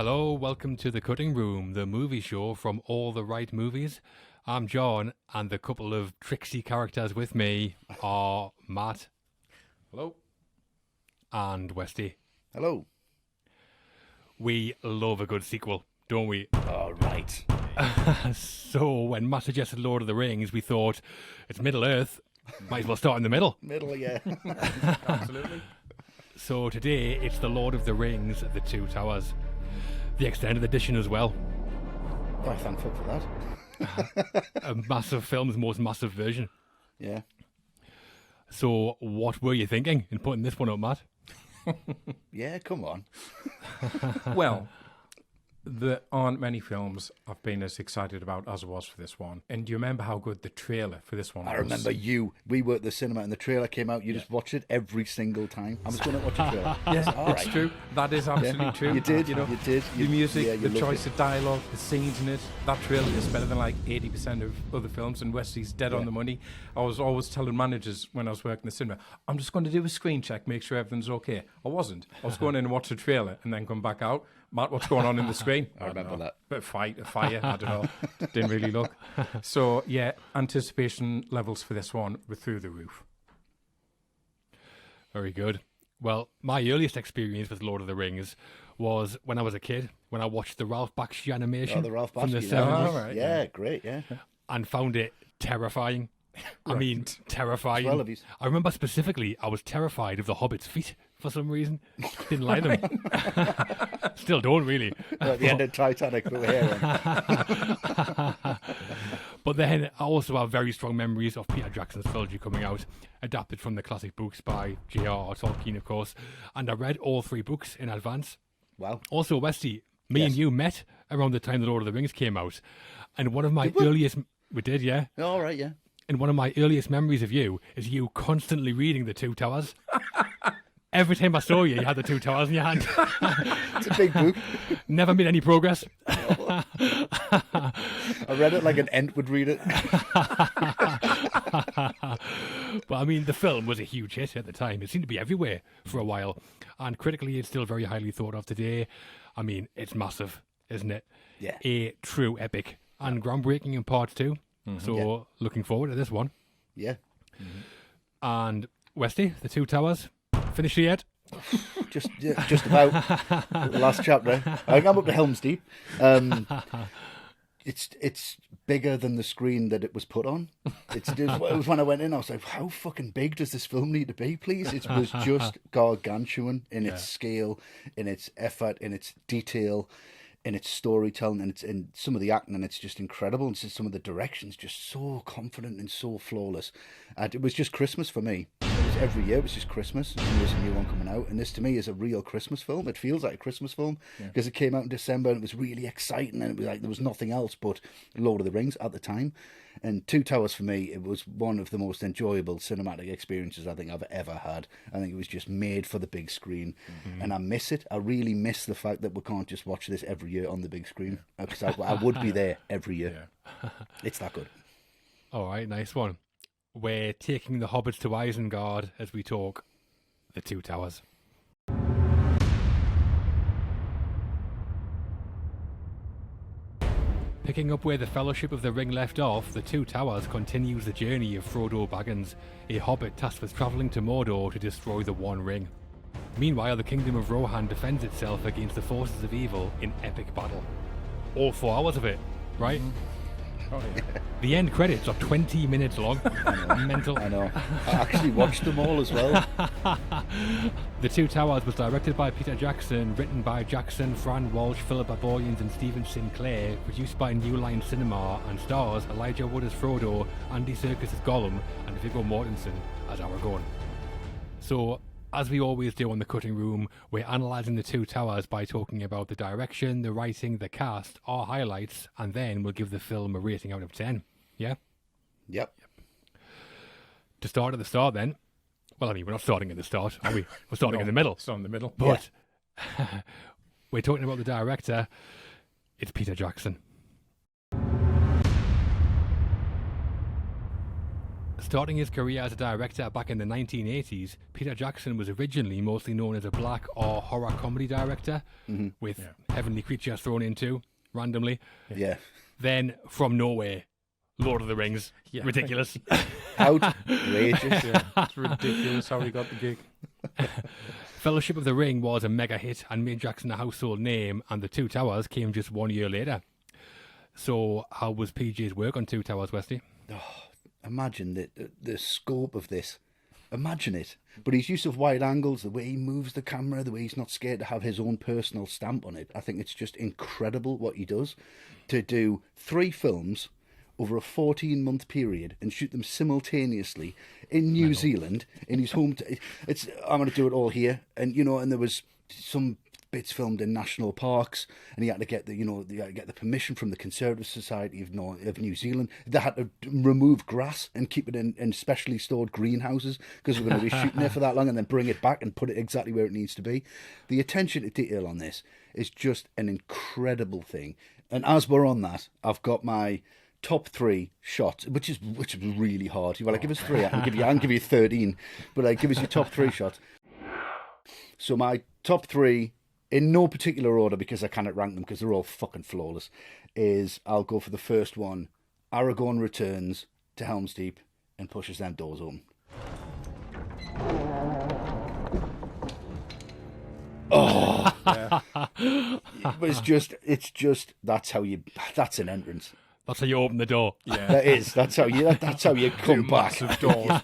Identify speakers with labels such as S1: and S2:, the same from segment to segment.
S1: Hello, welcome to The Cutting Room, the movie show from all the right movies. I'm John, and the couple of tricksy characters with me are Matt.
S2: Hello.
S1: And Westy.
S3: Hello.
S1: We love a good sequel, don't we?
S3: All right.
S1: So when Matt suggested Lord of the Rings, we thought, it's Middle-earth, might as well start in the middle.
S3: Middle, yeah.
S2: Absolutely.
S1: So today, it's The Lord of the Rings, The Two Towers. The extended edition as well.
S3: Oh, thank fuck for that.
S1: A massive film's most massive version.
S3: Yeah.
S1: So what were you thinking in putting this one up, Matt?
S3: Yeah, come on.
S2: Well, there aren't many films I've been as excited about as I was for this one. And do you remember how good the trailer for this one was?
S3: I remember you. We were at the cinema and the trailer came out. You just watched it every single time. I was going to watch the trailer.
S2: Yes,
S3: All
S2: it's
S3: right.
S2: true. That is absolutely true.
S3: You did.
S2: You know,
S3: You did.
S2: the music,
S3: yeah, you
S2: the
S3: loved
S2: choice
S3: it.
S2: of dialogue, the scenes in it. That trailer is better than like 80% of other films, and Wesley's dead on the money. I was always telling managers when I was working in the cinema, I'm just going to do a screen check, make sure everything's okay. I wasn't. I was going in and watch the trailer and then come back out. Matt, what's going on in the screen?
S3: I remember that.
S2: Bit of fire, I don't know. Didn't really look. So, yeah, anticipation levels for this one were through the roof.
S1: Very good. Well, my earliest experience with Lord of the Rings was when I was a kid, when I watched the Ralph Bakshi animation
S3: Oh, the Ralph
S1: from the
S3: Bakshi.
S1: 70s
S2: Oh, right,
S3: yeah, great, yeah.
S1: and found it terrifying. I mean, terrifying.
S3: Well, if
S1: I remember specifically, I was terrified of the Hobbit's feet for some reason. Didn't like them. Still don't really.
S3: At the end of Titanic, but we're here.
S1: But then I also have very strong memories of Peter Jackson's trilogy coming out, adapted from the classic books by J.R.R. Tolkien, of course. And I read all three books in advance.
S3: Wow.
S1: Also, Westy, me
S3: Yes.
S1: and you met around the time the Lord of the Rings came out. And one of my earliest... We did, yeah.
S3: All right, yeah.
S1: And one of my earliest memories of you is you constantly reading The Two Towers. Every time I saw you, you had The Two Towers in your hand.
S3: It's a big book.
S1: Never made any progress.
S3: I read it like an Ent would read it.
S1: But I mean, the film was a huge hit at the time. It seemed to be everywhere for a while. And critically, it's still very highly thought of today. I mean, it's massive, isn't it?
S3: Yeah.
S1: A true epic. And groundbreaking in part two. So looking forward to this one.
S3: Yeah.
S1: And Westy, The Two Towers, finished it yet?
S3: Just about the last chapter. I think I'm up to Helm's Deep. It's bigger than the screen that it was put on. It was when I went in, I was like, how fucking big does this film need to be, please? It was just gargantuan in its scale, in its effort, in its detail, in its storytelling, and in some of the acting, and it's just incredible. And some of the directions just so confident and so flawless. And it was just Christmas for me. Every year it was just Christmas, and there's a new one coming out, and this to me is a real Christmas film. It feels like a Christmas film because it came out in December and it was really exciting, and it was like there was nothing else but Lord of the Rings at the time. And Two Towers for me, it was one of the most enjoyable cinematic experiences I think I've ever had. I think it was just made for the big screen, and I miss it. I really miss the fact that we can't just watch this every year on the big screen, because I would be there every year. It's that good.
S1: All right, nice one. We're taking the Hobbits to Isengard as we talk The Two Towers. Picking up where the Fellowship of the Ring left off, The Two Towers continues the journey of Frodo Baggins, a hobbit tasked with travelling to Mordor to destroy the One Ring. Meanwhile, the Kingdom of Rohan defends itself against the forces of evil in epic battle. All 4 hours of it, right?
S2: Oh, yeah.
S1: The end credits are 20 minutes long. Mental.
S3: I know. I actually watched them all as well.
S1: The Two Towers was directed by Peter Jackson, written by Jackson, Fran, Walsh, Philippa, Boyens and Stephen Sinclair, produced by New Line Cinema, and stars Elijah Wood as Frodo, Andy Serkis as Gollum, and Viggo Mortensen as Aragorn. So, as we always do on The Cutting Room, we're analysing The Two Towers by talking about the direction, the writing, the cast, our highlights, and then we'll give the film a rating out of 10. Yeah?
S3: Yep.
S1: To start at the start then, well, I mean, we're not starting at the start, are we? We're starting in the middle.
S2: It's on the middle.
S1: But we're talking about the director. It's Peter Jackson. Starting his career as a director back in the 1980s, Peter Jackson was originally mostly known as a black or horror comedy director, with heavenly creatures thrown in too, randomly.
S3: Yeah.
S1: Then, from nowhere, Lord of the Rings.
S2: Yeah.
S1: Ridiculous.
S3: Outrageous.
S2: Yeah, it's ridiculous how he got the gig.
S1: Fellowship of the Ring was a mega hit and made Jackson a household name, and The Two Towers came just 1 year later. So, how was PJ's work on Two Towers, Westy?
S3: Imagine the scope of this. Imagine it. But his use of wide angles, the way he moves the camera, the way he's not scared to have his own personal stamp on it, I think it's just incredible what he does. To do 3 films over a 14-month period and shoot them simultaneously in New Zealand, in his home. I'm going to do it all here. And, and there was some bits filmed in national parks, and he had to get the permission from the Conservative Society of New Zealand. They had to remove grass and keep it in specially stored greenhouses because we're going to be shooting there for that long, and then bring it back and put it exactly where it needs to be. The attention to detail on this is just an incredible thing. And as we're on that, I've got my top 3 shots, which is really hard. Well, I give us 3. I can give you 13, but I give us your top 3 shots. So my top 3, in no particular order because I cannot rank them because they're all fucking flawless, is I'll go for the first one. Aragorn returns to Helm's Deep and pushes them doors open. Oh, but it's just that's an entrance.
S1: That's how you open the door.
S2: Yeah,
S3: That's how you come back.
S2: Massive doors.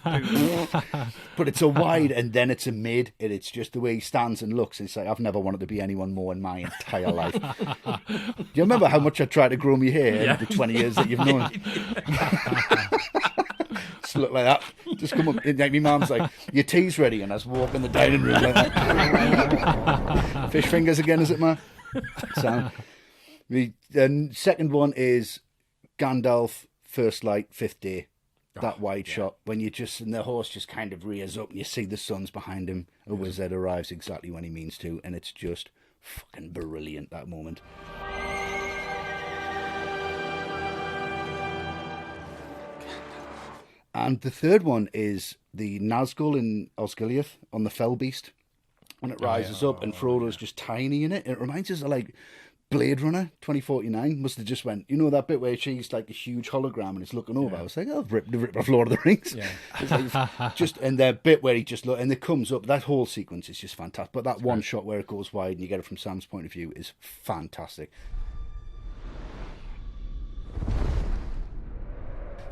S3: But it's a wide and then it's a mid, and it's just the way he stands and looks. It's like, I've never wanted to be anyone more in my entire life. Do you remember how much I tried to grow my hair in the 20 years that you've known? Just look like that. Just come up. Like my mum's like, your tea's ready, and I was walking the dining room like that. Fish fingers again, is it, man? So, the second one is Gandalf, First Light, Fifth Day. That wide shot when and the horse just kind of rears up and you see the sun's behind him. A wizard arrives exactly when he means to, and it's just fucking brilliant, that moment. And the third one is the Nazgul in Osgiliath on the Fell Beast when it rises up and Frodo's just tiny in it. It reminds us of like Blade Runner 2049. Must have just went, that bit where she's like a huge hologram and it's looking over. I was like, oh, rip off Lord of the Rings. Yeah. It's like, and the bit where he just and it comes up, that whole sequence is just fantastic. But that one shot where it goes wide and you get it from Sam's point of view is fantastic.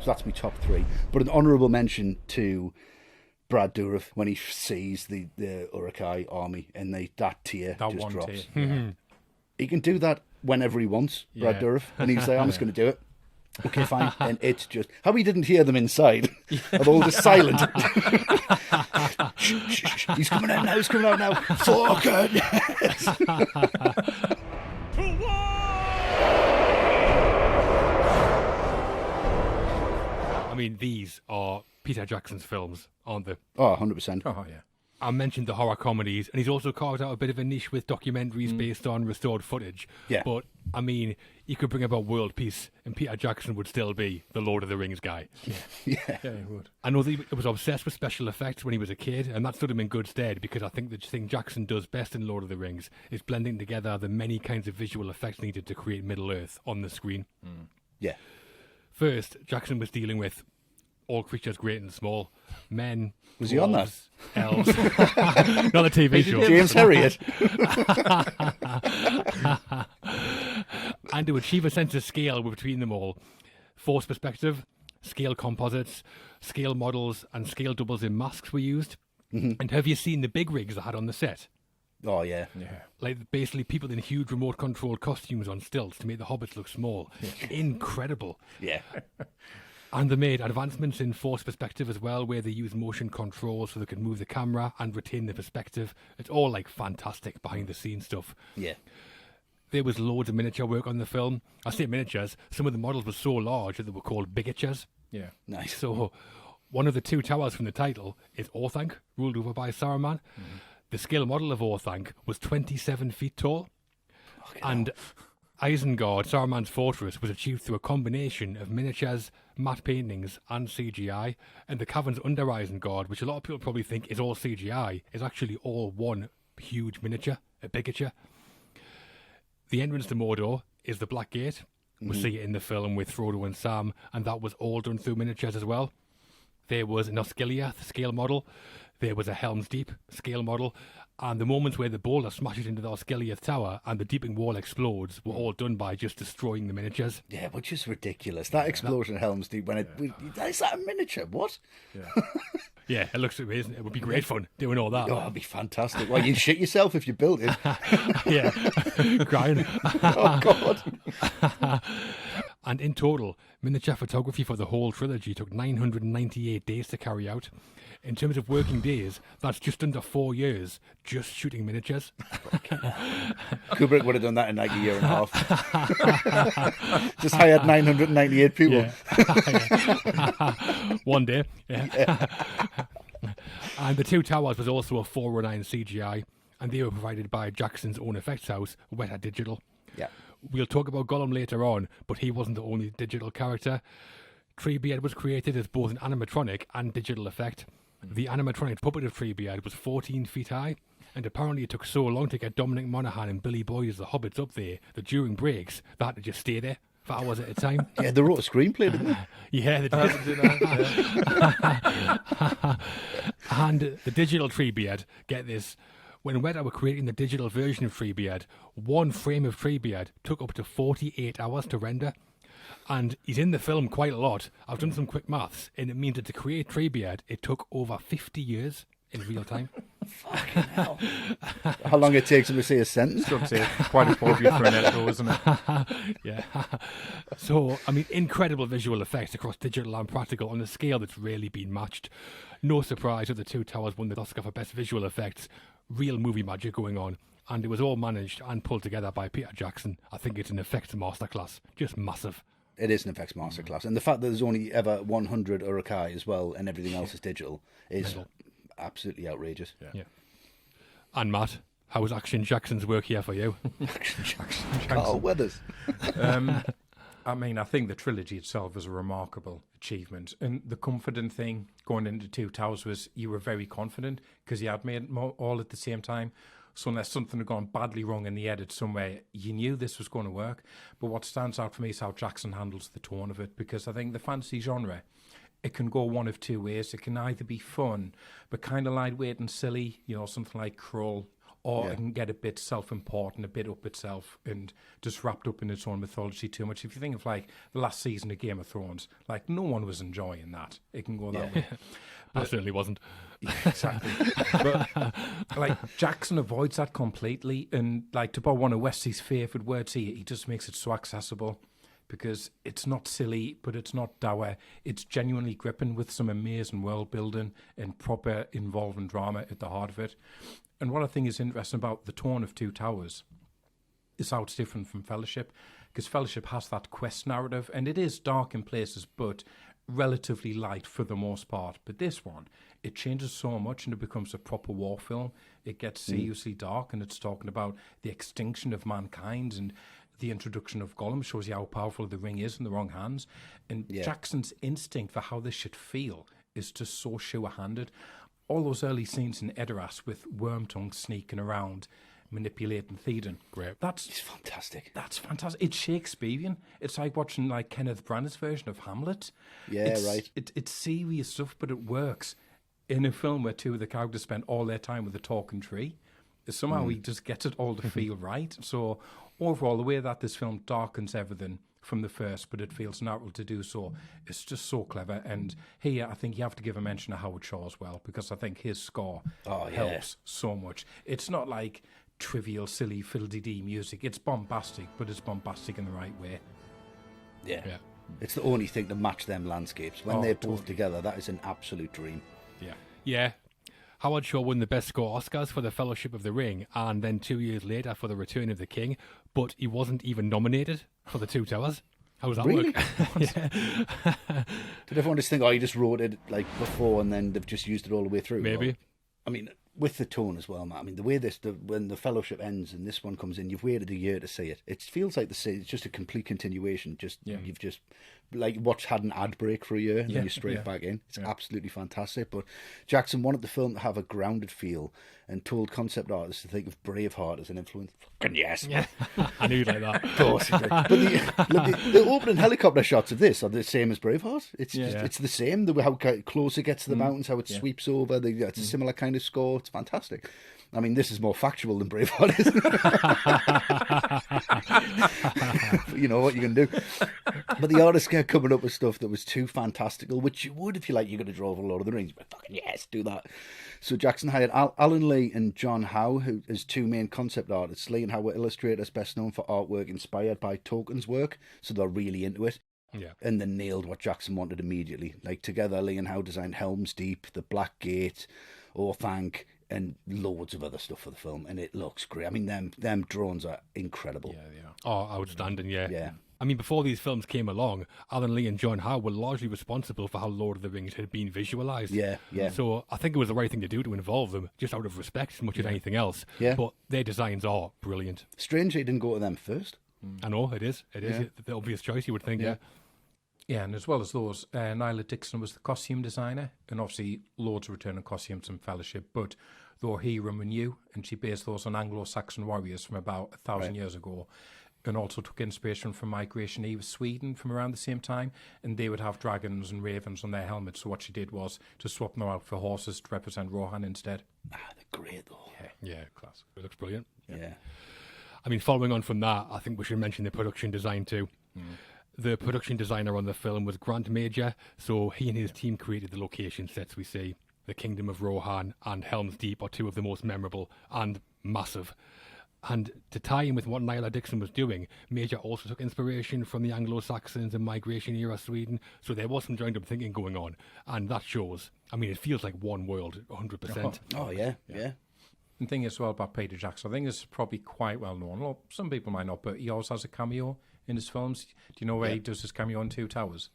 S3: So that's my top 3. But an honourable mention to Brad Dourif when he sees the Uruk-hai army and that tear just drops. He can do that whenever he wants, Brad Dourif. And he's like, I'm just going to do it. Okay, fine. And it's just... How he didn't hear them inside. They're all just silent. Shh. He's coming out now. Fucking yes.
S1: I mean, these are Peter Jackson's films, aren't they?
S3: Oh, 100%.
S2: Oh, yeah.
S1: I mentioned the horror comedies, and he's also carved out a bit of a niche with documentaries based on restored footage.
S3: Yeah.
S1: But, I mean, you could bring about world peace, and Peter Jackson would still be the Lord of the Rings guy.
S3: Yeah,
S2: he would.
S1: I know that he was obsessed with special effects when he was a kid, and that stood him in good stead, because I think the thing Jackson does best in Lord of the Rings is blending together the many kinds of visual effects needed to create Middle-earth on the screen.
S3: Yeah.
S1: First, Jackson was dealing with all creatures great and small, men.
S3: Was he on that?
S1: Elves. Not a TV show.
S3: James Herriot.
S1: And to achieve a sense of scale between them all, force perspective, scale composites, scale models, and scale doubles in masks were used. And have you seen the big rigs they had on the set?
S3: Oh, yeah.
S1: Like basically people in huge remote controlled costumes on stilts to make the hobbits look small. Incredible.
S3: Yeah.
S1: And they made advancements in force perspective as well, where they use motion control so they can move the camera and retain the perspective. It's all like fantastic behind the scenes stuff.
S3: Yeah.
S1: There was loads of miniature work on the film. I say miniatures, some of the models were so large that they were called bigatures.
S2: Yeah.
S3: Nice.
S1: So one of the 2 towers from the title is Orthanc, ruled over by Saruman. The scale model of Orthanc was 27 feet tall. And Isengard, Saruman's fortress, was achieved through a combination of miniatures, matte paintings, and CGI. And the caverns under Isengard, which a lot of people probably think is all CGI, is actually all one huge miniature, a bigature. The entrance to Mordor is the Black Gate. We see it in the film with Frodo and Sam, and that was all done through miniatures as well. There was an Osgiliath scale model. There was a Helm's Deep scale model. And the moments where the boulder smashes into the Osgiliath tower and the Deeping Wall explodes were all done by just destroying the miniatures.
S3: Yeah, which is ridiculous. That explosion at Helm's Deep, is that a miniature? What?
S2: Yeah.
S1: Yeah, it looks amazing. It would be great fun doing all that.
S3: Oh, that'd be fantastic. Well, you'd shit yourself if you built it.
S1: Yeah, crying.
S3: Oh, God.
S1: And in total, miniature photography for the whole trilogy took 998 days to carry out. In terms of working days, that's just under 4 years, just shooting miniatures.
S3: Kubrick would have done that in like a year and a half. Just hired 998 people.
S1: Yeah. One day. Yeah. And the Two Towers was also a 409 CGI, and they were provided by Jackson's own effects house, Weta Digital.
S3: Yeah.
S1: We'll talk about Gollum later on, but he wasn't the only digital character. Treebeard was created as both an animatronic and digital effect. The animatronic puppet of Treebeard was 14 feet high, and apparently it took so long to get Dominic Monaghan and Billy Boyd as the Hobbits up there that during breaks they had to just stay there for hours at a time.
S3: Yeah, they wrote a screenplay, didn't they?
S1: Yeah, they did. And the digital Treebeard, get this, when Weta were creating the digital version of Treebeard, one frame of Treebeard took up to 48 hours to render. And he's in the film quite a lot. I've done some quick maths, and it means that to create Treebeard, it took over 50 years in real time.
S3: Fucking hell. How long it takes him to say a sentence?
S2: Quite appropriate for an editor, isn't it?
S1: Yeah. So, I mean, incredible visual effects across digital and practical on a scale that's rarely been matched. No surprise that the Two Towers won the Oscar for Best Visual Effects. Real movie magic going on. And it was all managed and pulled together by Peter Jackson. I think it's an effects masterclass. Just massive.
S3: It is an effects masterclass. And the fact that there's only ever 100 Uruk-hai as well and everything else is digital is absolutely outrageous.
S1: Yeah. And Matt, how was Action Jackson's work here for you?
S3: Action Jackson. Carl Weathers.
S2: I mean, I think the trilogy itself is a remarkable achievement. And the comforting thing going into Two Towers was you were very confident because you had made them all at the same time. So unless something had gone badly wrong in the edit somewhere, you knew this was going to work. But what stands out for me is how Jackson handles the tone of it, because I think the fantasy genre, it can go one of two ways. It can either be fun, but kind of lightweight and silly, something like Krull, or it can get a bit self-important, a bit up itself, and just wrapped up in its own mythology too much. If you think of like the last season of Game of Thrones, like no one was enjoying that. It can go that way.
S1: I certainly wasn't.
S2: Yeah, exactly. But like Jackson avoids that completely, and like to borrow one of Wesley's favourite words, he just makes it so accessible because it's not silly, but it's not dour. It's genuinely gripping with some amazing world building and proper involving drama at the heart of it. And what I think is interesting about the tone of Two Towers is how it's different from Fellowship, because Fellowship has that quest narrative, and it is dark in places, but relatively light for the most part. But this one, it changes so much and it becomes a proper war film. It gets seriously dark, and it's talking about the extinction of mankind, and the introduction of Gollum shows you how powerful the ring is in the wrong hands. And Jackson's instinct for how this should feel is just so sure-handed. All those early scenes in Edoras with Wormtongue sneaking around, manipulating Theoden.
S1: Great.
S3: It's fantastic.
S2: That's fantastic. It's Shakespearean. It's like watching like Kenneth Branagh's version of Hamlet.
S3: Yeah, right.
S2: It's serious stuff, but it works in a film where two of the characters spend all their time with a talking tree. Somehow he just gets it all to feel right. So overall, the way that this film darkens everything from the first, but it feels natural to do so, it's just so clever. And here, I think you have to give a mention to Howard Shaw as well, because I think his score helps so much. It's not like trivial, silly, fiddle-dee-dee music. It's bombastic, but it's bombastic in the right way.
S3: Yeah. It's the only thing to match them landscapes. When they're both together, that is an absolute dream.
S1: Yeah. Howard Shaw won the Best Score Oscars for The Fellowship of the Ring, and then 2 years later for The Return of the King, but he wasn't even nominated for The Two Towers. How does that
S3: Really?
S1: work?
S3: Did everyone just think, you just wrote it like before and then they've just used it all the way through?
S1: Maybe.
S3: I mean, with the tone as well, Matt. I mean, the way when the Fellowship ends and this one comes in, you've waited a year to see it. It feels like it's just a complete continuation. You've just like had an ad break for a year and then you're straight back in. It's absolutely fantastic. But Jackson wanted the film to have a grounded feel and told concept artists to think of Braveheart as an influence. Fucking yes.
S1: Yeah. I knew you'd like that.
S3: Of course he did. But the opening helicopter shots of this are the same as Braveheart. It's it's the same. How close it gets to the mountains, how it sweeps over. It's a similar kind of score. It's fantastic. I mean, this is more factual than Braveheart, isn't it? But you know what you can do. But the artists kept coming up with stuff that was too fantastical, which you would if you like. You're going to draw over Lord of the Rings, but fucking yes, do that. So Jackson hired Alan Lee and John Howe, who as two main concept artists. Lee and Howe were illustrators best known for artwork inspired by Tolkien's work, so they're really into it.
S1: Yeah.
S3: And they nailed what Jackson wanted immediately. Like together, Lee and Howe designed Helm's Deep, The Black Gate, Orthanc, and loads of other stuff for the film, and it looks great. I mean, them drones are incredible.
S2: Yeah, they are.
S1: Oh, outstanding,
S3: Yeah.
S1: I mean, before these films came along, Alan Lee and John Howe were largely responsible for how Lord of the Rings had been visualised.
S3: Yeah.
S1: So I think it was the right thing to do to involve them, just out of respect as much as anything else.
S3: Yeah.
S1: But their designs are brilliant.
S3: Strangely, didn't go to them first.
S1: I know, it is. It is the obvious choice, you would think, yeah.
S2: Yeah, and as well as those, Nyla Dixon was the costume designer, and obviously loads of returning costumes and Fellowship, but the Rohirrim were new, and she based those on Anglo-Saxon warriors from about 1,000 years ago, and also took inspiration from Migration Eve of Sweden from around the same time, and they would have dragons and ravens on their helmets, so what she did was to swap them out for horses to represent Rohan instead.
S3: They're great, though.
S1: Yeah, class. It looks brilliant.
S3: Yeah.
S1: I mean, following on from that, I think we should mention the production design too. The production designer on the film was Grant Major, so he and his team created the location sets we see. The Kingdom of Rohan and Helm's Deep are two of the most memorable and massive. And to tie in with what Nyla Dixon was doing, Major also took inspiration from the Anglo-Saxons and Migration-era Sweden, so there was some joined-up thinking going on, and that shows. I mean, it feels like one world, 100%.
S3: Oh, yeah.
S2: And the thing as well about Peter Jackson, I think it's probably quite well known. Well, some people might not, but he always has a cameo in his films. Do you know where he does his cameo in Two Towers?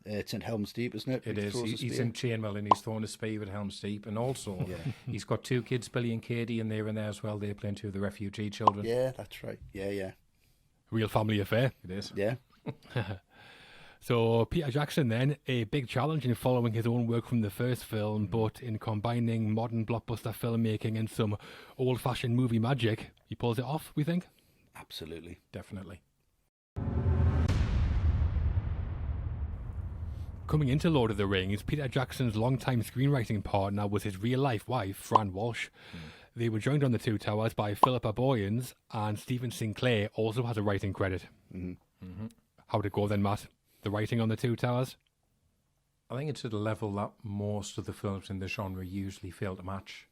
S3: It's in Helm's Deep, isn't it?
S2: It is. He's in Chainmail and he's throwing a spear at Helm's Deep. And also, he's got two kids, Billy and Katie, and they're in there as well. They're playing two of the refugee children.
S3: Yeah, that's right. Yeah.
S1: Real family affair.
S2: It is.
S3: Yeah.
S1: So Peter Jackson then, a big challenge in following his own work from the first film, but in combining modern blockbuster filmmaking and some old-fashioned movie magic, he pulls it off, we think?
S3: Absolutely.
S2: Definitely.
S1: Coming into Lord of the Rings, Peter Jackson's longtime screenwriting partner was his real-life wife, Fran Walsh. They were joined on The Two Towers by Philippa Boyens, and Stephen Sinclair also has a writing credit. How'd it go then, Matt? The writing on The Two Towers?
S2: I think it's at a level that most of the films in the genre usually fail to match.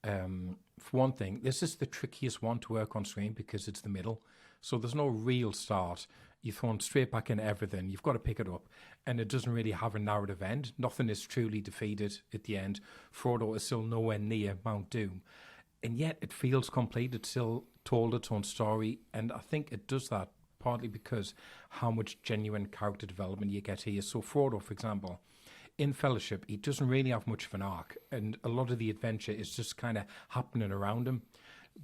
S2: For one thing, this is the trickiest one to work on screen because it's the middle. So there's no real start. You're thrown straight back into everything. You've got to pick it up. And it doesn't really have a narrative end. Nothing is truly defeated at the end. Frodo is still nowhere near Mount Doom. And yet it feels complete. It's still told its own story. And I think it does that partly because how much genuine character development you get here. So Frodo, for example, in Fellowship, he doesn't really have much of an arc. And a lot of the adventure is just kind of happening around him.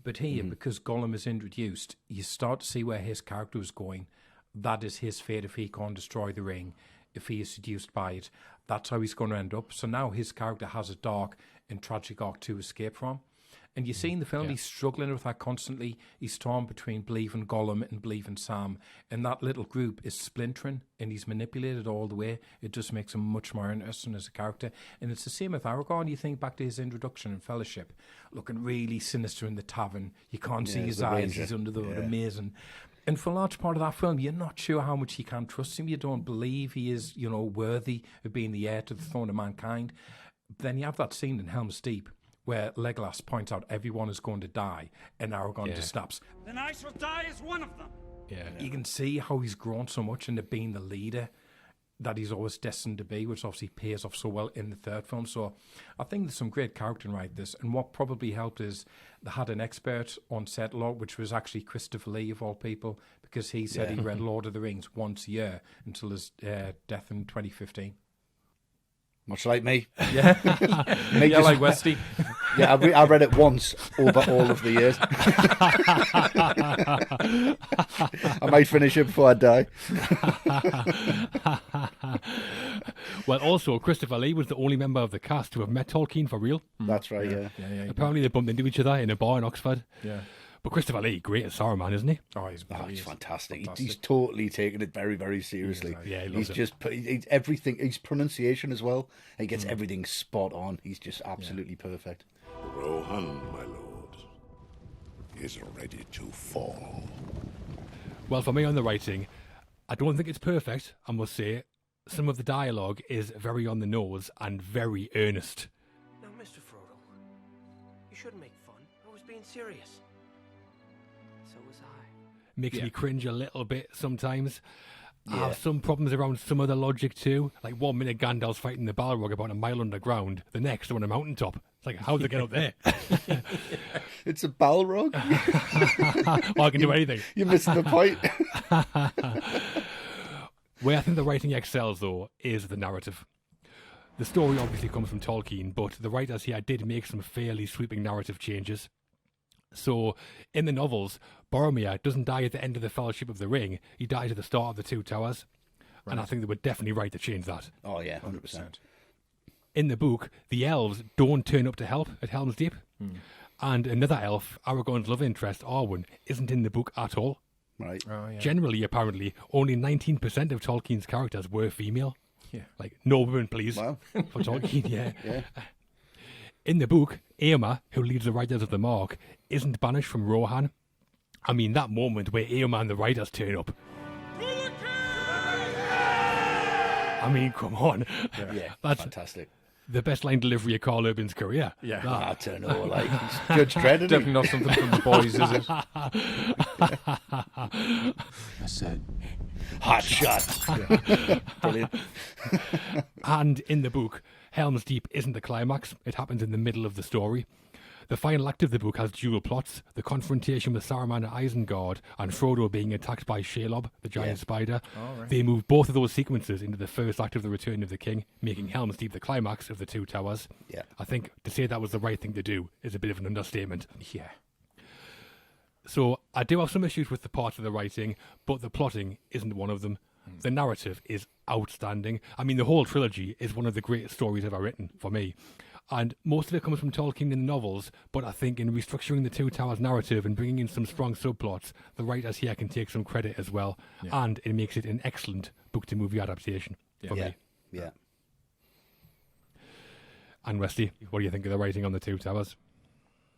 S2: But here, because Gollum is introduced, you start to see where his character is going. That is his fate if he can't destroy the ring, if he is seduced by it. That's how he's going to end up. So now his character has a dark and tragic arc to escape from. And you see in the film, he's struggling with that constantly. He's torn between believing Gollum and believing Sam. And that little group is splintering, and he's manipulated all the way. It just makes him much more interesting as a character. And it's the same with Aragorn. You think back to his introduction in Fellowship, looking really sinister in the tavern. You can't see his eyes.
S3: Ranger.
S2: He's under the hood, amazing. And for a large part of that film, you're not sure how much you can trust him. You don't believe he is, worthy of being the heir to the throne of mankind. But then you have that scene in Helm's Deep where Legolas points out everyone is going to die, and Aragorn just snaps,
S4: "Then I shall die as one of them."
S2: You can see how he's grown so much into being the leader that he's always destined to be, which obviously pays off so well in the third film. So I think there's some great character in this. And what probably helped is they had an expert on set a lot, which was actually Christopher Lee, of all people, because he said he read Lord of the Rings once a year until his death in 2015.
S3: Much like me.
S2: Yeah, like Westy.
S3: Yeah, I read it once over all of the years. I might finish it before I die.
S1: Well, also, Christopher Lee was the only member of the cast to have met Tolkien for real.
S3: That's right, yeah.
S1: Apparently they bumped into each other in a bar in Oxford.
S2: Yeah.
S1: But Christopher Lee, great as Saruman, isn't he?
S2: Oh, he's
S3: Fantastic. He's totally taken it very, very seriously.
S1: Yeah, he
S3: he's
S1: loves it.
S3: just he's everything. His pronunciation as well. He gets everything spot on. He's just absolutely perfect.
S5: Rohan, my lord, is ready to fall.
S1: Well, for me on the writing, I don't think it's perfect, I must say. Some of the dialogue is very on the nose and very earnest.
S6: Now, Mr. Frodo, you shouldn't make fun. I was being serious. So was I.
S1: Makes me cringe a little bit sometimes. I
S3: Yeah.
S1: have some problems around some of the logic too. Like 1 minute Gandalf's fighting the Balrog about a mile underground, the next they're on a mountaintop. It's like, how'd they get up there?
S3: It's a Balrog.
S1: Well, I can do anything.
S3: You're missing the point.
S1: Where I think the writing excels, though, is the narrative. The story obviously comes from Tolkien, but the writers here did make some fairly sweeping narrative changes. So, in the novels, Boromir doesn't die at the end of the Fellowship of the Ring. He dies at the start of the Two Towers. Right. And I think they were definitely right to change that.
S3: Oh, yeah, 100%.
S1: In the book, the elves don't turn up to help at Helm's Deep. And another elf, Aragorn's love interest, Arwen, isn't in the book at all.
S3: Right.
S2: Oh, yeah.
S1: Generally, apparently, only 19% of Tolkien's characters were female.
S2: Yeah.
S1: Like, no women, please.
S3: Wow.
S1: For Tolkien, yeah.
S3: Yeah.
S1: In the book, Éomer, who leads the Riders of the Mark, isn't banished from Rohan. I mean, that moment where Éomer and the Riders turn up. I mean, come on.
S3: Yeah,
S1: That's
S3: fantastic.
S1: the best line delivery of Carl Urban's career.
S2: Yeah.
S1: That.
S3: I don't know, like, he's Judge Dredd, isn't
S2: Definitely not something from the boys, is it?
S5: That's it.
S3: Hot shot. Brilliant.
S1: And in the book, Helm's Deep isn't the climax. It happens in the middle of the story. The final act of the book has dual plots. The confrontation with Saruman at Isengard and Frodo being attacked by Shelob, the giant spider.
S2: right.
S1: They move both of those sequences into the first act of The Return of the King, making Helm's Deep the climax of the Two Towers.
S3: Yeah.
S1: I think to say that was the right thing to do is a bit of an understatement.
S2: Yeah.
S1: So I do have some issues with the parts of the writing, but the plotting isn't one of them. The narrative is outstanding. I mean, the whole trilogy is one of the greatest stories ever written for me. And most of it comes from Tolkien in the novels, but I think in restructuring the Two Towers narrative and bringing in some strong subplots, the writers here can take some credit as well.
S2: Yeah.
S1: And it makes it an excellent book-to-movie adaptation for
S3: Yeah.
S1: me.
S3: Yeah.
S1: And Westy, what do you think of the writing on the Two Towers?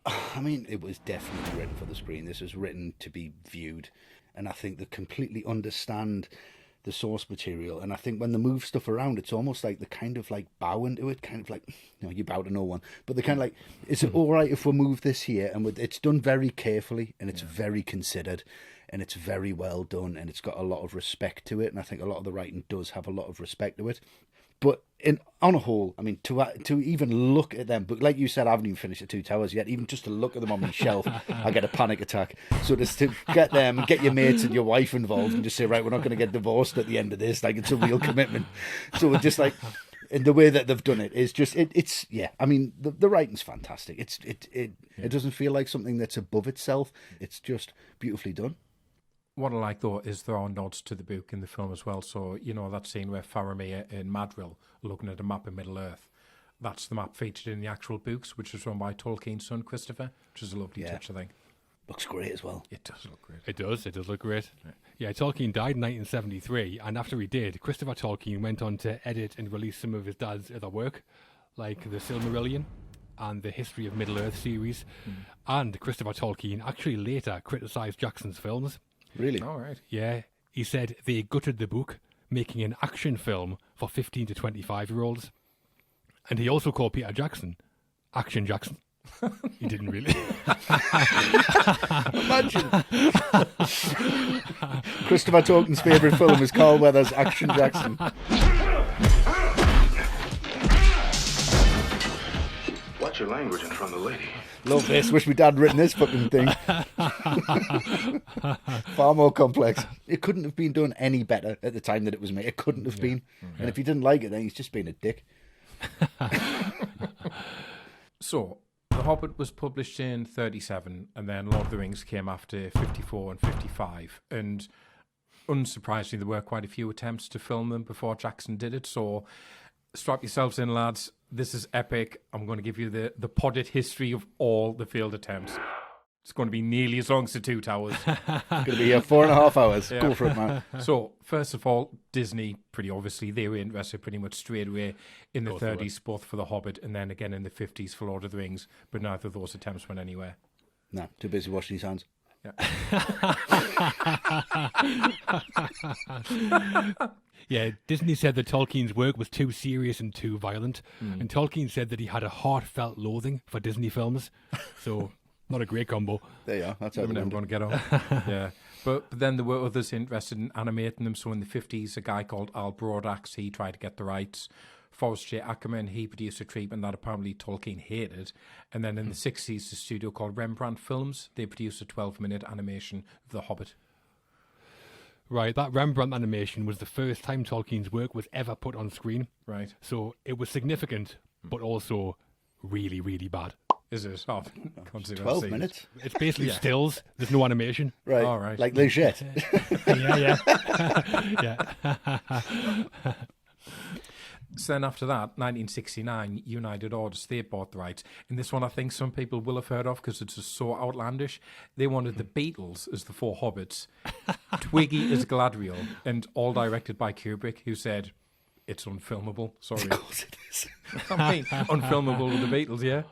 S3: I mean, it was definitely written for the screen. This was written to be viewed. And I think they completely understand the source material. And I think when they move stuff around, it's almost like they kind of like bow into it, kind of like, you know, you bow to no one. But they're kind of like, is it all right if we move this here? And it's done very carefully, and it's very considered, and it's very well done, and it's got a lot of respect to it. And I think a lot of the writing does have a lot of respect to it. But on a whole, I mean, to even look at them, but like you said, I haven't even finished the Two Towers yet. Even just to look at them on my shelf, I get a panic attack. So just to get them, get your mates and your wife involved, and just say, right, we're not going to get divorced at the end of this. Like, it's a real commitment. So it's just like, and the way that they've done it is just, it's yeah. I mean, the writing's fantastic. It doesn't feel like something that's above itself. It's just beautifully done.
S2: What I like, though, is there are nods to the book in the film as well. So, you know, that scene where Faramir and Madril are looking at a map of Middle-earth, that's the map featured in the actual books, which was run by Tolkien's son, Christopher, which is a lovely touch, I think.
S3: Looks great as well.
S2: It does look great.
S1: It does look great. Yeah, Tolkien died in 1973, and after he did, Christopher Tolkien went on to edit and release some of his dad's other work, like the Silmarillion and the History of Middle-earth series. And Christopher Tolkien actually later criticised Jackson's films.
S3: Really?
S2: All right.
S1: Yeah, he said they gutted the book, making an action film for 15 to 25-year-olds. And he also called Peter Jackson Action Jackson. He didn't really.
S3: Imagine. Christopher Tolkien's favourite film is Carl Weathers' Action Jackson.
S5: Watch your language in front of the lady.
S3: Love this. Wish my dad had written this fucking thing. Far more complex. It couldn't have been done any better at the time that it was made. It couldn't have been. And if you didn't like it, then he's just being a dick.
S2: So, the Hobbit was published in 37, and then Lord of the Rings came after 54 and 55. And unsurprisingly, there were quite a few attempts to film them before Jackson did it. So strap yourselves in, lads. This is epic. I'm going to give you the podded history of all the failed attempts. It's going to be nearly as long as the Two Towers.
S3: It's going to be 4.5 hours.
S2: Yeah.
S3: Go for it, man.
S2: So, first of all, Disney, pretty obviously, they were interested pretty much straight away in the
S1: Both were.
S2: 30s, both for The Hobbit and then again in the 50s for Lord of the Rings, but neither of those attempts went anywhere.
S3: No, too busy washing his hands.
S1: Yeah, Disney said that Tolkien's work was too serious and too violent, and Tolkien said that he had a heartfelt loathing for Disney films. So, not a great combo.
S3: There you are. That's how
S2: Never
S3: it
S2: going to get on. Yeah. But then there were others interested in animating them. So in the 50s, a guy called Al Broadax, he tried to get the rights. Forrest J. Ackerman, he produced a treatment that apparently Tolkien hated. And then in the 60s, the studio called Rembrandt Films, they produced a 12-minute animation of The Hobbit.
S1: Right, that Rembrandt animation was the first time Tolkien's work was ever put on screen.
S2: Right.
S1: So it was significant, but also really, really bad.
S2: Is it? Oh, consider
S3: 12
S2: it.
S3: minutes?
S1: It's basically stills. There's no animation.
S3: Right.
S2: All right.
S3: Like Legette.
S1: Yeah.
S2: So then after that, 1969, United Artists, they bought the rights. And this one I think some people will have heard of because it's just so outlandish. They wanted the Beatles as the four Hobbits, Twiggy as Galadriel, and all directed by Kubrick, who said, it's unfilmable. Sorry.
S3: Of course it is.
S2: I mean, unfilmable with the Beatles, yeah?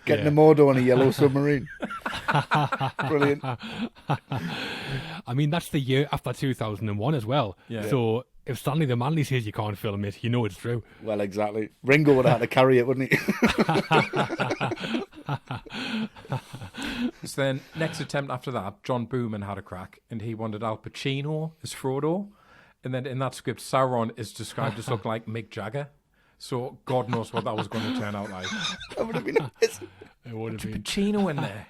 S3: Getting a Mordor on a yellow submarine. Brilliant.
S1: I mean, that's the year after 2001 as well.
S2: Yeah.
S1: So if Stanley the Manly says you can't film it, you know it's true.
S3: Well, exactly. Ringo would have had to carry it, wouldn't he?
S2: So then, next attempt after that, John Booman had a crack, and he wanted Al Pacino as Frodo. And then in that script, Sauron is described as looking like Mick Jagger. So God knows what that was going to turn out like.
S3: That would have been amazing.
S1: It would have been.
S2: Pacino in there.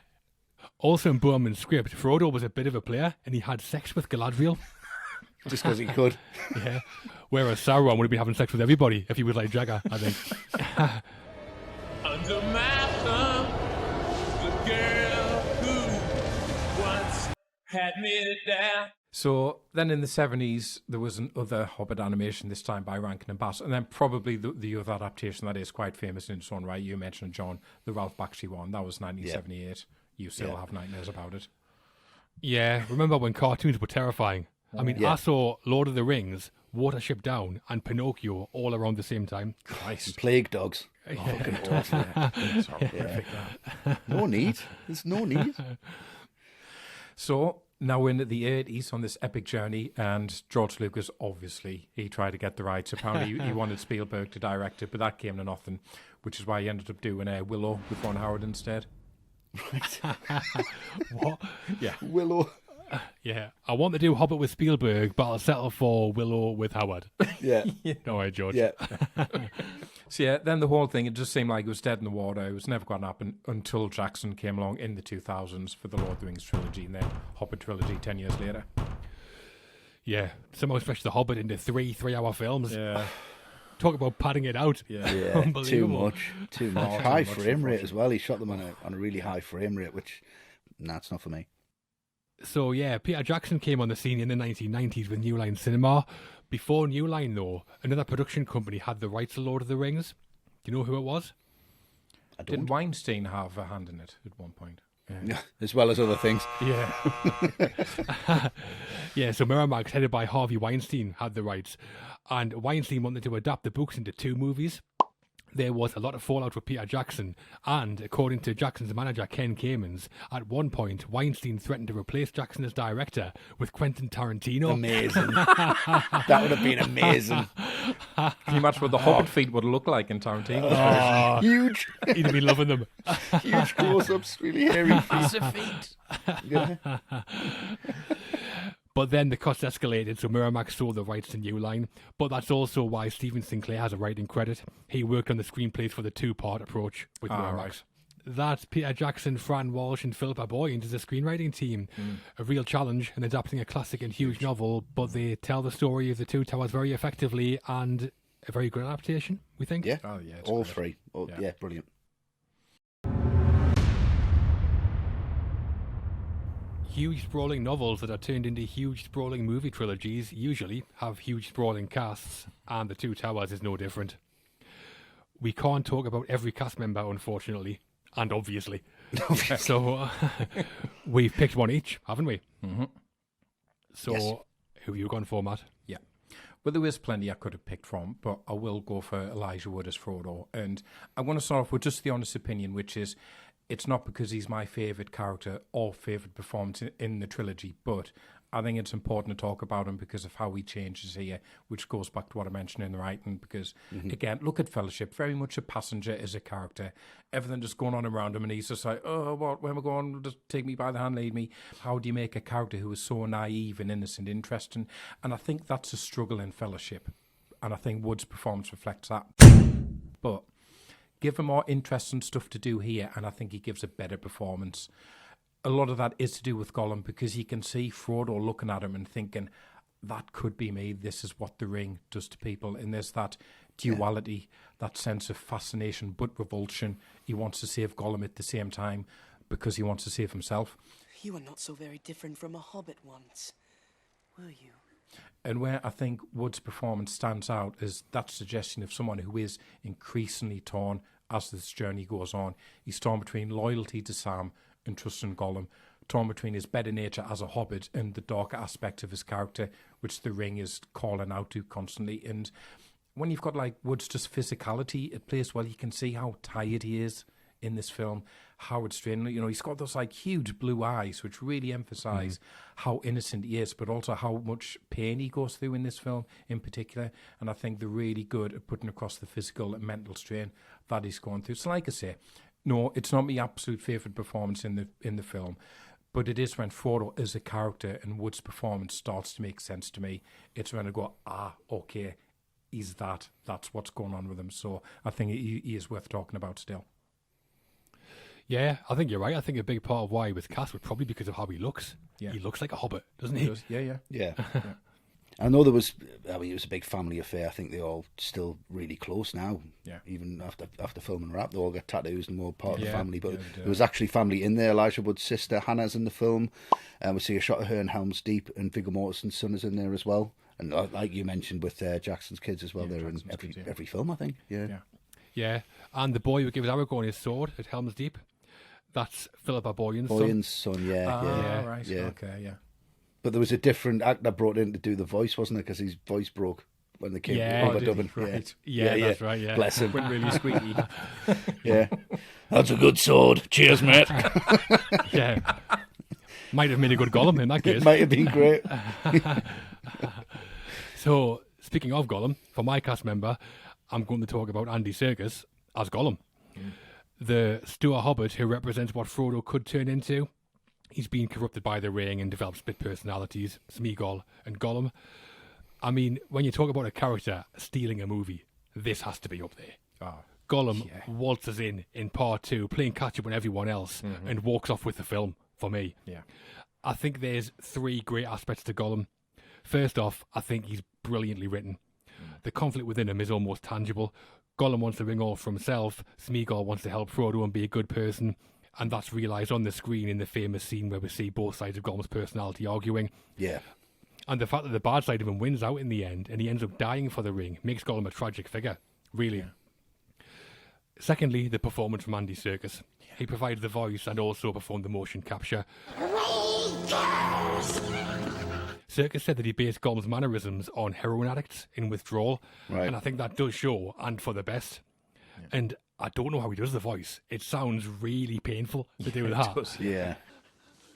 S1: Also in Boorman's script, Frodo was a bit of a player and he had sex with Galadriel.
S3: Just because he could.
S1: Yeah. Whereas Sauron would have been having sex with everybody if he was like Jagger, I think.
S7: Under my thumb, the girl who once had me down.
S2: So then in the 70s, there was another Hobbit animation, this time by Rankin and Bass, and then probably the other adaptation that is quite famous in its own right. You mentioned, John, the Ralph Bakshi one. That was 1978. You still have nightmares about it.
S1: Yeah, remember when cartoons were terrifying? I mean, I saw Lord of the Rings, Watership Down, and Pinocchio all around the same time.
S2: Christ.
S3: Plague dogs.
S2: Fucking awful. It's horrific, that.
S3: No need. There's no need.
S2: So now we're in the 80s on this epic journey, and George Lucas, obviously, he tried to get the rights. Apparently, he wanted Spielberg to direct it, but that came to nothing, which is why he ended up doing Willow with Ron Howard instead.
S1: What?
S2: Yeah.
S3: Willow.
S1: Yeah, I want to do Hobbit with Spielberg, but I'll settle for Willow with Howard.
S3: Yeah.
S1: No way, George.
S3: Yeah.
S2: So yeah, then the whole thing, it just seemed like it was dead in the water. It was never going to happen until Jackson came along in the 2000s for the Lord of the Rings trilogy and then Hobbit trilogy 10 years later.
S1: Yeah, somehow stretched The Hobbit into 3-hour films.
S2: Yeah.
S1: Talk about padding it out.
S2: Yeah.
S3: Yeah. Too
S1: Unbelievable.
S3: much. Too much.
S2: Too
S3: High
S2: much,
S3: frame rate as well. He shot them on a really high frame rate, which, it's not for me.
S1: So yeah, Peter Jackson came on the scene in the 1990s with New Line Cinema. Before New Line, though, another production company had the rights to Lord of the Rings. Do you know who it was?
S3: I don't.
S2: Didn't Weinstein have a hand in it at one point?
S3: Yeah. As well as other things.
S2: Yeah.
S1: Yeah, so Miramax, headed by Harvey Weinstein, had the rights. And Weinstein wanted to adapt the books into 2 movies. There was a lot of fallout with Peter Jackson, and according to Jackson's manager Ken Kamens, at one point Weinstein threatened to replace Jackson as director with Quentin Tarantino.
S3: Amazing. That would have been amazing.
S2: Can you imagine what the Hobbit feet would look like in Tarantino?
S1: Oh,
S3: Huge.
S1: he'd be loving them.
S3: Huge close-ups, really hairy feet.
S2: Massive feet.
S3: Yeah.
S1: But then the costs escalated, so Miramax sold the rights to New Line. But that's also why Stephen Sinclair has a writing credit. He worked on the screenplays for the 2-part approach with Miramax.
S2: Right.
S1: That's Peter Jackson, Fran Walsh, and Philippa Boyens as a screenwriting team. A real challenge in adapting a classic and huge novel, but they tell the story of the Two Towers very effectively, and a very good adaptation, we think.
S3: Yeah.
S2: Oh, yeah. it's
S3: All
S2: great.
S3: 3. Yeah, brilliant.
S1: Huge sprawling novels that are turned into huge sprawling movie trilogies usually have huge sprawling casts, and The Two Towers is no different. We can't talk about every cast member, unfortunately, and obviously. So we've picked one each, haven't we?
S2: Mm-hmm.
S1: So
S3: Yes.
S1: who are you going for, Matt?
S2: Yeah. Well, there is plenty I could have picked from, but I will go for Elijah Wood as Frodo. And I want to start off with just the honest opinion, which is it's not because he's my favourite character or favourite performance in the trilogy, but I think it's important to talk about him because of how he changes here, which goes back to what I mentioned in the writing, because, again, look at Fellowship, very much a passenger as a character. Everything just going on around him, and he's just like, oh, what, where am I going? Just take me by the hand, lead me. How do you make a character who is so naive and innocent interesting? And I think that's a struggle in Fellowship, and I think Wood's performance reflects that. But give him more interesting stuff to do here, and I think he gives a better performance. A lot of that is to do with Gollum, because you can see Frodo looking at him and thinking, that could be me. This is what the ring does to people. And there's that duality, that sense of fascination but revulsion. He wants to save Gollum at the same time because he wants to save himself.
S6: You were not so very different from a hobbit once, were you?
S2: And where I think Wood's performance stands out is that suggestion of someone who is increasingly torn as this journey goes on. He's torn between loyalty to Sam and trust in Gollum, torn between his better nature as a hobbit and the darker aspect of his character, which the ring is calling out to constantly. And when you've got like Wood's just physicality at place, well, you can see how tired he is in this film, how it's straining. You know, he's got those like huge blue eyes, which really emphasise how innocent he is, but also how much pain he goes through in this film in particular. And I think they're really good at putting across the physical and mental strain that he's going through. So like I say, no, it's not my absolute favourite performance in the film, but it is when Frodo is a character and Wood's performance starts to make sense to me. It's when I go, okay, he's that. That's what's going on with him. So I think he is worth talking about still.
S1: Yeah, I think you're right. I think a big part of why he was cast was probably because of how he looks.
S2: Yeah.
S1: He looks like a hobbit, doesn't he?
S3: Yeah. I know it was a big family affair. I think they're all still really close now.
S2: Yeah.
S3: Even after filming Wrap, they all get tattoos and more part of the
S2: Yeah,
S3: family. But
S2: yeah, they do.
S3: there was actually family in there. Elijah Wood's sister Hannah's in the film. We see a shot of her in Helm's Deep, and Viggo Mortensen's son is in there as well. And like you mentioned with Jackson's kids as well,
S2: Yeah,
S3: they're in
S2: Jackson's kids,
S3: every film, I think. Yeah.
S1: Yeah, and the boy who gives Aragorn his sword at Helm's Deep, that's Philippa Boyens' son.
S3: Boyens' son, yeah.
S2: Right.
S3: Yeah.
S2: Okay, yeah.
S3: But there was a different actor brought in to do the voice, wasn't there? Because his voice broke when they came
S1: Yeah.
S3: over
S1: Oh,
S3: dubbing.
S2: Right.
S1: Yeah, that's right, yeah.
S3: Bless him.
S2: Went really squeaky.
S3: Yeah. That's a good sword. Cheers, mate.
S1: Yeah. Might have made a good Gollum in that case.
S3: It might have been great.
S1: So, speaking of Gollum, for my cast member, I'm going to talk about Andy Serkis as Gollum. The Stour Hobbit who represents what Frodo could turn into. He's been corrupted by the ring and developed split personalities, Smeagol and Gollum. I mean, when you talk about a character stealing a movie, this has to be up there. Gollum waltzes in part 2, playing catch-up with everyone else, and walks off with the film, for me.
S2: Yeah.
S1: I think there's 3 great aspects to Gollum. First off, I think he's brilliantly written. The conflict within him is almost tangible. Gollum wants the ring all for himself, Smeagol wants to help Frodo and be a good person, and that's realised on the screen in the famous scene where we see both sides of Gollum's personality arguing.
S3: Yeah.
S1: And the fact that the bad side of him wins out in the end, and he ends up dying for the ring, makes Gollum a tragic figure, really. Yeah. Secondly, the performance from Andy Serkis. He provided the voice and also performed the motion capture. Serkis said that he based Gollum's mannerisms on heroin addicts in Withdrawal,
S3: Right.
S1: and I think that does show, and for the best. Yeah. And I don't know how he does the voice. It sounds really painful to do that.
S3: Yeah.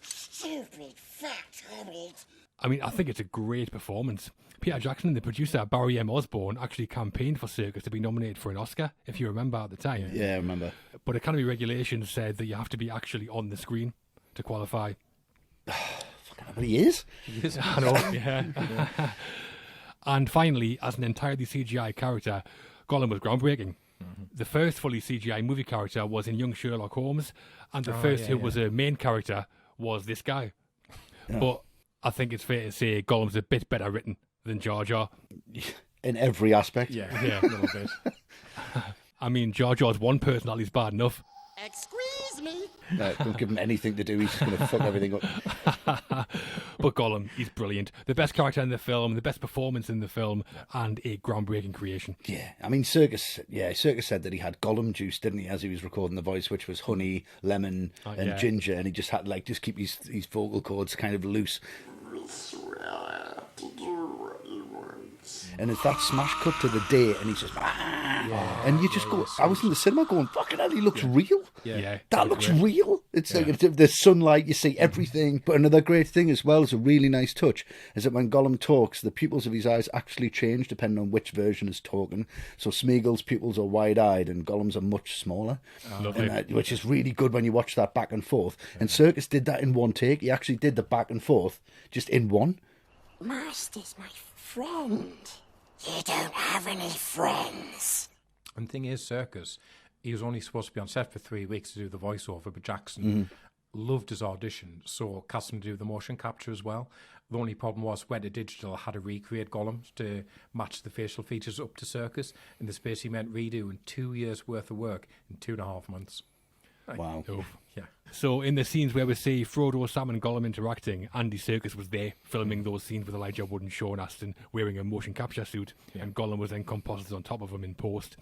S8: Stupid fat hobbit.
S1: I mean, I think it's a great performance. Peter Jackson and the producer Barry M. Osborne actually campaigned for Serkis to be nominated for an Oscar, if you remember at the time.
S3: Yeah, I remember.
S1: But Academy regulations said that you have to be actually on the screen to qualify.
S3: But he is.
S1: I know, yeah. And finally, as an entirely CGI character, Gollum was groundbreaking. The first fully CGI movie character was in Young Sherlock Holmes, and the first who was a main character was this guy.
S3: Yeah.
S1: But I think it's fair to say Gollum's a bit better written than Jar Jar.
S3: In every aspect.
S2: Yeah, a little bit.
S1: I mean, Jar Jar's one personality's bad enough.
S8: Excuse me.
S3: Don't give him anything to do. He's just going to fuck everything up.
S1: But Gollum, he's brilliant. The best character in the film, the best performance in the film, and a groundbreaking creation.
S3: Yeah, I mean, Serkis said that he had Gollum juice, didn't he, as he was recording the voice, which was honey, lemon, and ginger, and he just had to just keep his vocal cords kind of loose. And it's that smash cut to the day, and he's just, and you just go, I was in the cinema going, fucking hell, he looks real.
S1: Yeah,
S3: that looks real. It's like the sunlight, you see everything. But another great thing as well, is a really nice touch, is that when Gollum talks, the pupils of his eyes actually change depending on which version is talking. So Smeagol's pupils are wide-eyed, and Gollum's are much smaller, which is really good when you watch that back and forth. And Serkis did that in one take. He actually did the back and forth just in one.
S8: Master's my friend. You don't have any friends.
S2: And the thing is, Serkis, he was only supposed to be on set for 3 weeks to do the voiceover, but Jackson loved his audition, so cast him to do the motion capture as well. The only problem was Weta Digital had to recreate Gollum to match the facial features up to Serkis. In this space, he meant redoing 2 years' worth of work in 2.5 months.
S3: Wow.
S2: Yeah.
S1: So in the scenes where we see Frodo, Sam and Gollum interacting, Andy Serkis was there filming those scenes with Elijah Wood and Sean Astin wearing a motion capture suit, and Gollum was then composited on top of him in post.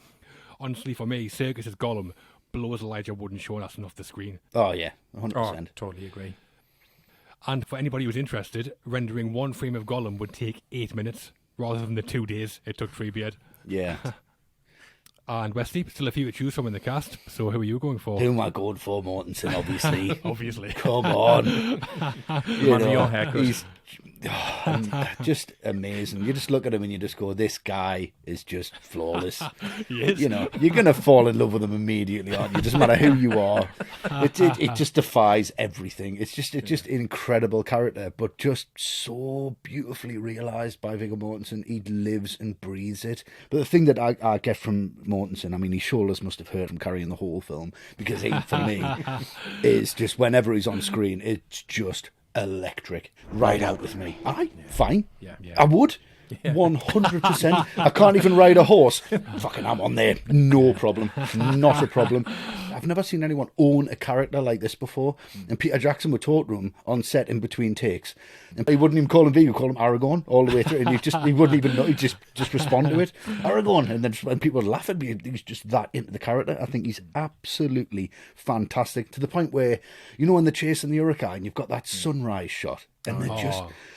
S1: Honestly, for me, Serkis as Gollum blows Elijah Wood and Sean Astin off the screen.
S3: Oh, yeah, 100%.
S2: Oh, totally agree.
S1: And for anybody who's interested, rendering one frame of Gollum would take 8 minutes, rather than the 2 days it took Treebeard.
S3: Yeah.
S1: And Wesley, still a few to choose from in the cast, so who are you going for?
S3: Who am I going for? Mortensen, obviously.
S1: Obviously.
S3: Come on.
S2: Your haircut.
S3: He's just amazing. You just look at him and you just go, this guy is just flawless.
S1: He is.
S3: You know, you're going to fall in love with him immediately, aren't you? It doesn't matter who you are. It just defies everything. It's just an incredible character, but just so beautifully realised by Viggo Mortensen. He lives and breathes it. But the thing that I get from Mortensen, I mean, his shoulders must have hurt from carrying the whole film, because he, for me, is just, whenever he's on screen, it's just electric. Right out with me. Fine.
S2: Yeah.
S3: I would. 100%. I can't even ride a horse. Fucking, I'm on there. No problem. Not a problem. I've never seen anyone own a character like this before. And Peter Jackson would talk to him on set in between takes. And he wouldn't even call him Viggo, he'd call him Aragorn all the way through. And he wouldn't even know. He'd just respond to it. Aragorn. And then when people would laugh at me, he's just that into the character. I think he's absolutely fantastic, to the point where, you know, when they're chasing the Hurricane, you've got that sunrise shot. And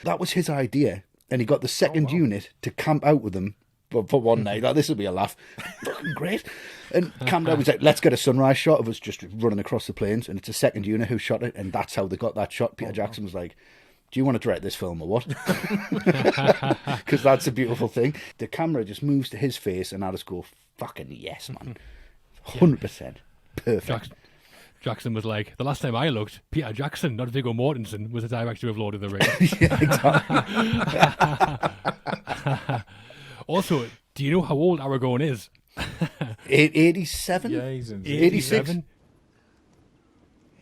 S3: that was his idea. And he got the second unit to camp out with him for one night. Like, this will be a laugh. Fucking great. And camped out. He's like, let's get a sunrise shot of us just running across the plains. And it's a second unit who shot it. And that's how they got that shot. Peter Jackson was like, do you want to direct this film or what? Because that's a beautiful thing. The camera just moves to his face and I just go, fucking yes, man. 100%. Perfect.
S1: Jackson was like, the last time I looked, Peter Jackson, not Viggo Mortensen, was the director of Lord of the Rings.
S3: Yeah, exactly.
S1: Also, do you know how old Aragorn is?
S3: 87?
S2: Yeah, he's in
S3: 86?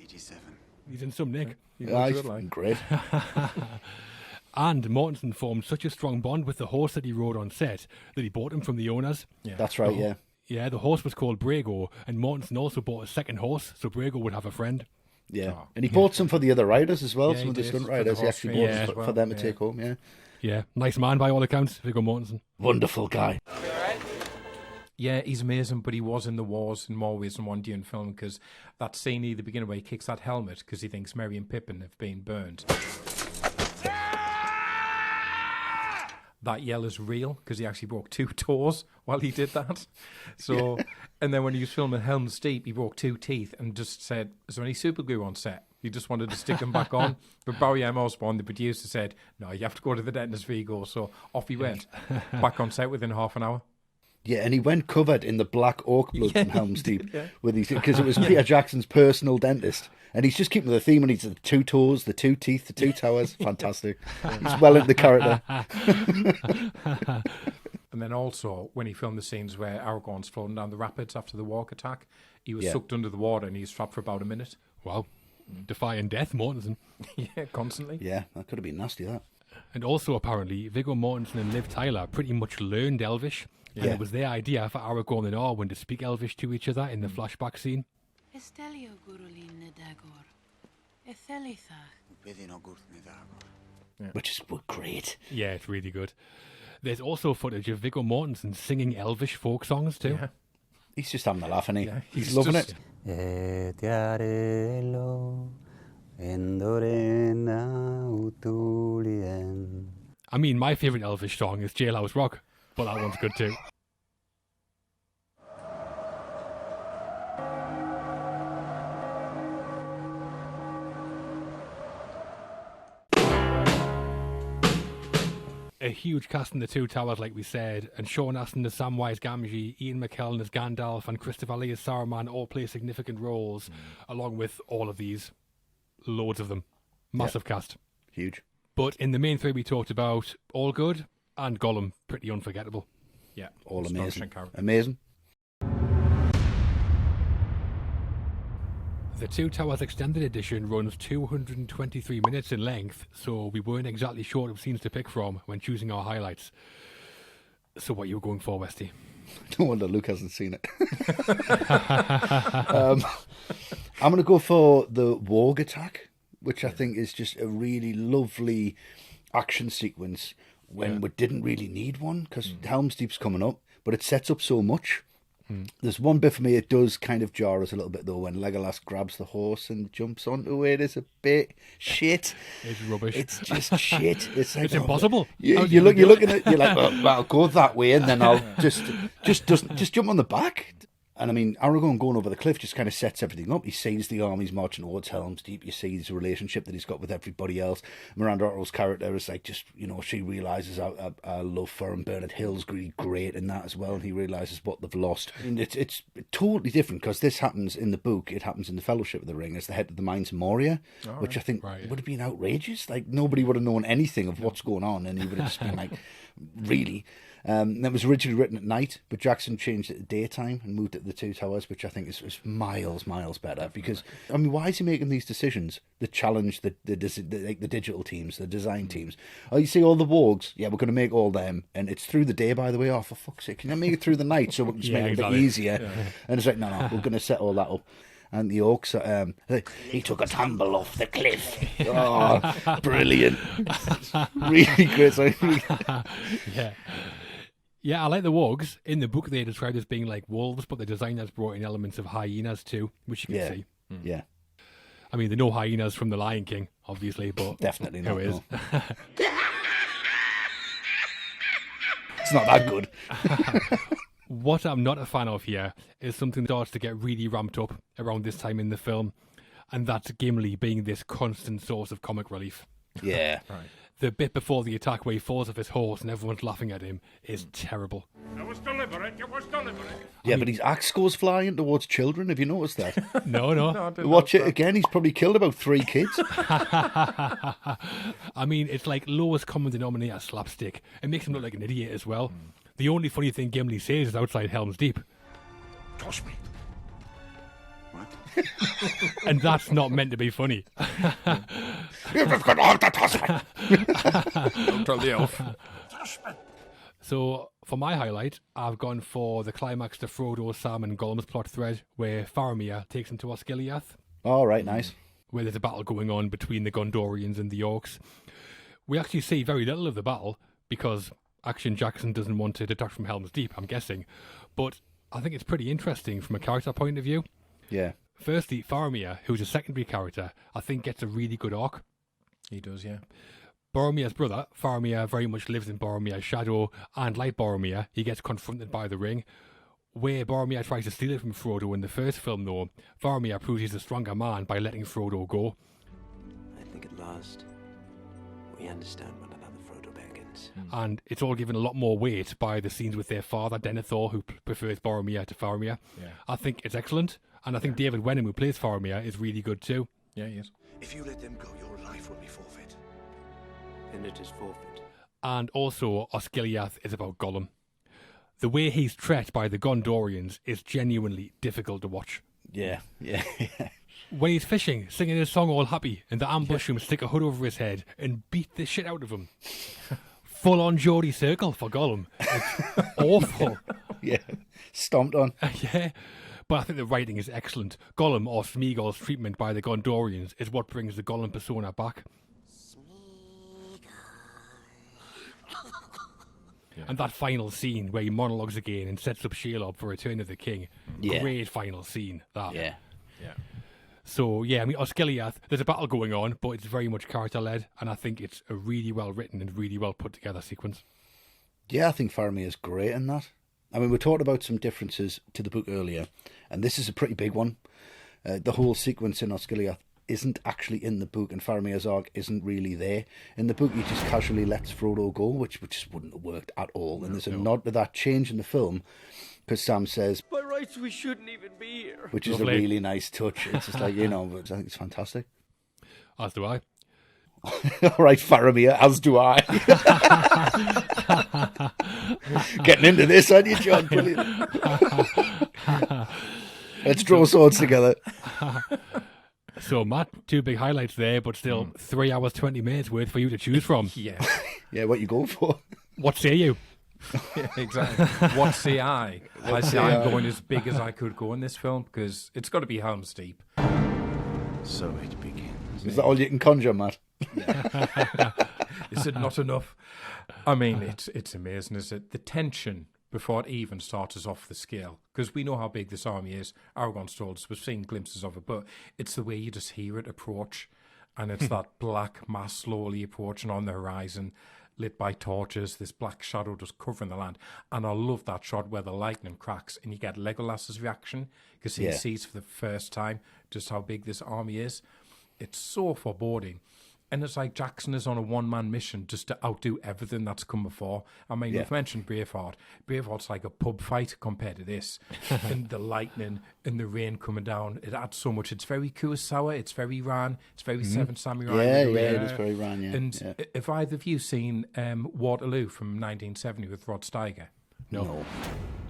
S9: 87.
S1: He's in some nick.
S3: He's great.
S1: And Mortensen formed such a strong bond with the horse that he rode on set that he bought him from the owners.
S2: Yeah.
S3: That's right, yeah.
S1: Yeah, the horse was called Brago, and Mortensen also bought a second horse, so Brago would have a friend.
S3: Yeah, and he bought some for the other riders as well, some of the
S2: did,
S3: stunt
S2: for the
S3: riders. He
S2: horse
S3: actually
S2: training
S3: bought for them to take home, yeah.
S1: Yeah, nice man by all accounts, Viggo Mortensen.
S3: Wonderful guy.
S2: Yeah, he's amazing, but he was in the wars in more ways than one during film, because that scene near the beginning where he kicks that helmet because he thinks Merry and Pippin have been burned. That yell is real because he actually broke 2 toes while he did that. So, and then when he was filming Helm's Deep, he broke 2 teeth and just said, "Is there any super glue on set?" He just wanted to stick them back on. But Barry M. Osborne, the producer, said, "No, you have to go to the dentist, Viggo." So off he went, back on set within half an hour.
S3: Yeah, and he went covered in the black oak blood from Helm's Deep because it was Peter Jackson's personal dentist. And he's just keeping the theme, and he's the 2 toes, the 2 teeth, the 2 towers. Fantastic. He's well into the character.
S2: And then also, when he filmed the scenes where Aragorn's floating down the rapids after the walk attack, he was sucked under the water and he was trapped for about a minute.
S1: Wow. Defying death, Mortensen.
S2: Yeah, constantly.
S3: Yeah, that could have been nasty, that.
S1: And also, apparently, Viggo Mortensen and Liv Tyler pretty much learned Elvish. And it was their idea for Aragorn and Arwen to speak Elvish to each other in the flashback scene.
S9: Estelio gurulin nedagor. Ethelithach.
S3: Which is great.
S1: Yeah, it's really good. There's also footage of Viggo Mortensen singing Elvish folk songs too.
S2: Yeah.
S3: He's just having a laugh, isn't he?
S2: Yeah,
S3: he's loving
S2: just-
S3: it.
S1: I mean, my favourite Elvish song is Jailhouse Rock, but that one's good too. A huge cast in The Two Towers, like we said, and Sean Astin as Samwise Gamgee, Ian McKellen as Gandalf, and Christopher Lee as Saruman all play significant roles, along with all of these. Loads of them. Massive cast.
S3: Huge.
S1: But in the main three we talked about, all good, and Gollum, pretty unforgettable.
S2: Yeah.
S3: All
S2: Astonishing
S3: amazing.
S2: character.
S3: Amazing.
S1: The Two Towers Extended Edition runs 223 minutes in length, so we weren't exactly short of scenes to pick from when choosing our highlights. So what are you going for, Westy?
S3: No wonder Luke hasn't seen it. I'm going to go for the Warg attack, which I think is just a really lovely action sequence when we didn't really need one, because Helm's Deep's coming up, but it sets up so much. There's one bit for me, it does kind of jar us a little bit, though, when Legolas grabs the horse and jumps onto it. It's a bit shit.
S1: It's rubbish.
S3: It's just shit. It's like,
S1: It's impossible.
S3: You're
S1: How do you do
S3: looking
S1: it?
S3: at, you're like, well, I'll go that way, and then I'll just jump on the back. And I mean, Aragorn going over the cliff just kind of sets everything up. He sees the armies marching towards Helm's Deep. You see his relationship that he's got with everybody else. Miranda Otto's character is like, just, you know, she realises our love for him. Bernard Hill's really great in that as well. And he realises what they've lost. And it's totally different, because this happens in the book. It happens in the Fellowship of the Ring as the head of the Mines of Moria, which I think would have been outrageous. Like, nobody would have known anything of what's going on, and he would have just been like, really? That was originally written at night, but Jackson changed it to daytime and moved it to the Two Towers, which I think is miles better. Because, I mean, why is he making these decisions that challenge the digital teams, the design teams? Oh, you see all the wargs? Yeah, we're going to make all them. And it's through the day, by the way. Oh, for fuck's sake, can I make it through the night so we can just make it a bit easier? Yeah. And it's like, no, we're going to set all that up. And the orcs, he took a tumble off the cliff. Oh, brilliant. Really great.
S1: Yeah. Yeah, I like the wargs. In the book, they're described as being like wolves, but the design has brought in elements of hyenas too, which you can see.
S3: Yeah.
S1: I mean, there are no hyenas from The Lion King, obviously, but
S3: Definitely
S1: who
S3: not.
S1: is?
S3: No. It's not that good.
S1: What I'm not a fan of here is something that starts to get really ramped up around this time in the film, and that's Gimli being this constant source of comic relief.
S3: Yeah.
S2: Right.
S1: The bit before the attack where he falls off his horse and everyone's laughing at him is terrible.
S4: It was deliberate. It was deliberate.
S3: Yeah, but his axe goes flying towards children. Have you noticed that?
S1: No.
S2: I didn't
S3: Watch
S2: know
S3: it
S2: that.
S3: again. He's probably killed about 3 kids.
S1: I mean, it's like lowest common denominator slapstick. It makes him look like an idiot as well. The only funny thing Gimli says is outside Helm's Deep.
S5: Toss me.
S1: And that's not meant to be funny.
S5: You're just going to have to toss me.
S2: Don't tell the elf.
S5: Toss me.
S1: So, for my highlight, I've gone for the climax to Frodo, Sam and Gollum's plot thread, where Faramir takes him to Osgiliath,
S3: All right, nice.
S1: where there's a battle going on between the Gondorians and the Orcs. We actually see very little of the battle, because Action Jackson doesn't want to detract from Helm's Deep, I'm guessing. But I think it's pretty interesting from a character point of view.
S3: Yeah.
S1: Firstly, Faramir, who's a secondary character, I think gets a really good arc.
S2: He does, yeah.
S1: Boromir's brother, Faramir, very much lives in Boromir's shadow, and like Boromir, he gets confronted by the ring. Where Boromir tries to steal it from Frodo in the first film, though, Faramir proves he's a stronger man by letting Frodo go.
S6: I think at last we understand one another, Frodo Baggins.
S1: And it's all given a lot more weight by the scenes with their father, Denethor, who prefers Boromir to Faramir.
S2: Yeah.
S1: I think it's excellent, and I think David Wenham, who plays Faramir, is really good too.
S2: Yeah, he is.
S5: If you let them go, your life will be forfeit.
S6: Then it is forfeit.
S1: And also, Osgiliath is about Gollum. The way he's treated by the Gondorians is genuinely difficult to watch.
S3: Yeah.
S1: When he's fishing, singing his song All Happy, and the ambush him, stick a hood over his head, and beat the shit out of him. Full on Geordie Circle for Gollum. It's awful.
S3: Yeah. Stomped on.
S1: Yeah. But I think the writing is excellent. Gollum, or Smeagol's treatment by the Gondorians, is what brings the Gollum persona back. And that final scene where he monologues again and sets up Shelob for Return of the King.
S3: Yeah.
S1: Great final scene, that.
S3: Yeah.
S1: So, yeah, I mean, Osgiliath, there's a battle going on, but it's very much character-led, and I think it's a really well-written and really well-put-together sequence.
S3: Yeah, I think Faramir is great in that. I mean, we talked about some differences to the book earlier, and this is a pretty big one. The whole sequence in Osgiliath isn't actually in the book, and Faramir's arc isn't really there. In the book, he just casually lets Frodo go, which just wouldn't have worked at all. And there's a nod to that change in the film, because Sam says,
S6: By rights, we shouldn't even be here.
S3: which is a really nice touch. It's just like, I think it's fantastic.
S1: As do I.
S3: All right, Faramir, as do I. Getting into this, aren't you, John? Brilliant. Let's draw swords together.
S1: So, Matt, 2 big highlights there, but still 3 hours, 20 minutes worth for you to choose from.
S2: Yeah.
S3: Yeah, what you going for?
S1: What say you?
S2: Yeah, exactly. What say I? I say I'm going as big as I could go in this film, because it's got to be Helm's Deep.
S5: So it begins.
S3: Is that all you can conjure, Matt?
S2: Is it not enough? I mean, it's amazing, is it? The tension before it even starts is off the scale, because we know how big this army is. Aragorn's told us, we've seen glimpses of it, but it's the way you just hear it approach, and it's that black mass slowly approaching on the horizon, lit by torches, this black shadow just covering the land. And I love that shot where the lightning cracks and you get Legolas's reaction, because he sees for the first time just how big this army is. It's so foreboding. And it's like Jackson is on a one-man mission just to outdo everything that's come before. I mean, we've mentioned Braveheart. Braveheart's like a pub fight compared to this. And the lightning and the rain coming down, it adds so much. It's very Kurosawa, it's very Ran, it's very Seven Samurai.
S3: Yeah, it is very Ran, yeah.
S2: And have either of you seen Waterloo from 1970 with Rod Steiger?
S3: No.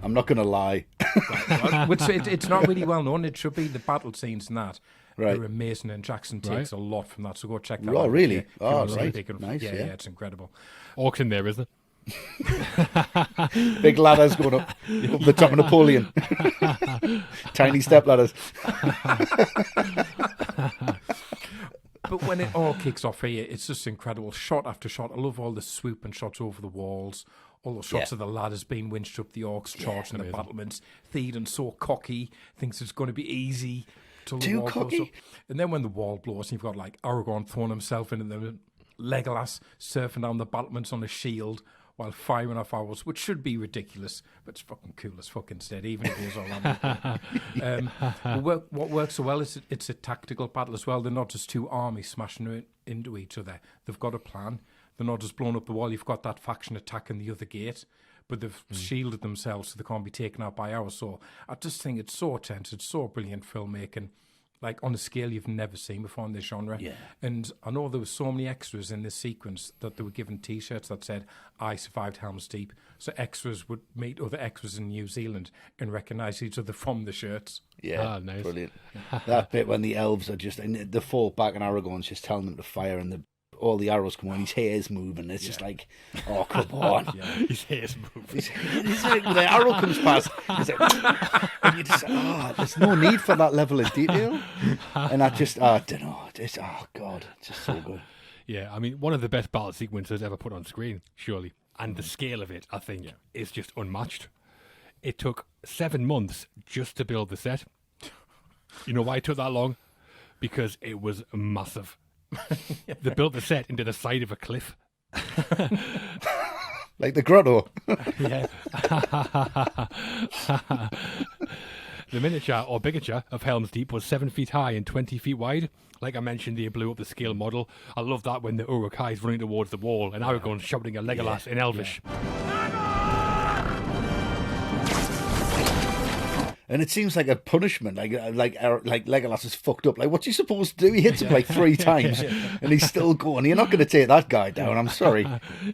S3: I'm not going to lie.
S2: It's not really well known. It should be. The battle scenes and that
S3: Right.
S2: are amazing, and Jackson takes a lot from that. So go check that out.
S3: Oh, really?
S2: Yeah,
S3: Right. Nice,
S2: yeah, it's incredible.
S1: Orcs in there, isn't
S3: Big ladders going up the top of Napoleon. Tiny step ladders.
S2: But when it all kicks off here, it's just incredible. Shot after shot. I love all the swooping shots over the walls. All the shots of the ladders being winched up, the orcs charging the battlements. Theoden so cocky, thinks it's going to be easy. Till the
S3: Too
S2: wall
S3: cocky.
S2: blows up. And then when the wall blows, you've got like Aragorn throwing himself into the Legolas surfing down the battlements on a shield while firing off arrows, which should be ridiculous, but it's fucking cool as fuck instead, even if it was all but what works so well is it's a tactical battle as well. They're not just two armies smashing into each other. They've got a plan. They're not just blowing up the wall. You've got that faction attacking the other gate, but they've shielded themselves so they can't be taken out by arrows. So I just think it's so tense. It's so brilliant filmmaking, like on a scale you've never seen before in this genre. Yeah. And I know there were so many extras in this sequence that they were given T-shirts that said, "I survived Helm's Deep." So extras would meet other extras in New Zealand and recognise each other from the shirts.
S3: Yeah,
S1: nice.
S3: Brilliant. That bit when the elves are just, and they fall back and Aragorn's just telling them to fire, and all the arrows come on, his hair's moving. It's just like, oh, come on.
S1: His hair's moving.
S3: He's like, the arrow comes past. He's like, and you just, there's no need for that level of detail. And I just, I don't know. It's, oh, God, it's just so good.
S1: Yeah, I mean, one of the best battle sequences ever put on screen, surely. And the scale of it, I think, is just unmatched. It took 7 months just to build the set. You know why it took that long? Because it was massive. They built the set into the side of a cliff.
S3: Like the grotto.
S1: Yeah. The miniature or bigature of Helm's Deep was 7 feet high and 20 feet wide. Like I mentioned, they blew up the scale model. I love that when the Uruk-hai's running towards the wall and Aragorn's shouting at Legolas in Elvish.
S3: And it seems like a punishment, like Legolas is fucked up. Like, what's he supposed to do? He hits him like 3 times, and he's still going. You're not going to take that guy down. I'm sorry,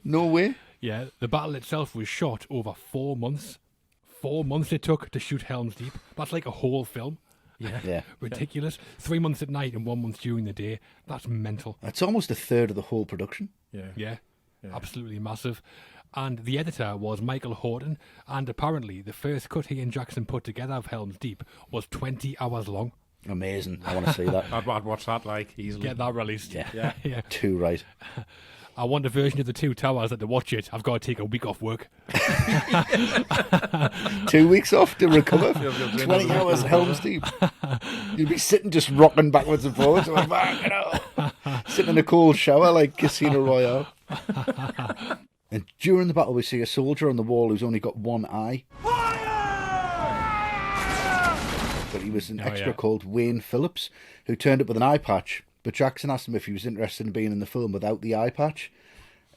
S3: no way.
S1: Yeah, the battle itself was shot over 4 months. 4 months it took to shoot Helm's Deep. That's like a whole film.
S3: Yeah.
S1: Ridiculous. 3 months at night and 1 month during the day. That's mental.
S3: That's almost a third of the whole production.
S1: Yeah. Absolutely massive. And the editor was Michael Horton, and apparently the first cut he and Jackson put together of Helm's Deep was 20 hours long.
S3: Amazing. I want to see that.
S2: I'd watch that like easily.
S1: Get that released.
S3: Yeah.
S1: Yeah.
S3: Too right.
S1: I want a version of the Two Towers that to watch it. I've got to take a week off work.
S3: 2 weeks off to recover. 20 hours Helm's Deep. You'd be sitting just rocking backwards and forwards. Sitting in a cold shower like Casino Royale. And during the battle, we see a soldier on the wall who's only got one eye. But he was an extra called Wayne Phillips, who turned up with an eye patch. But Jackson asked him if he was interested in being in the film without the eye patch.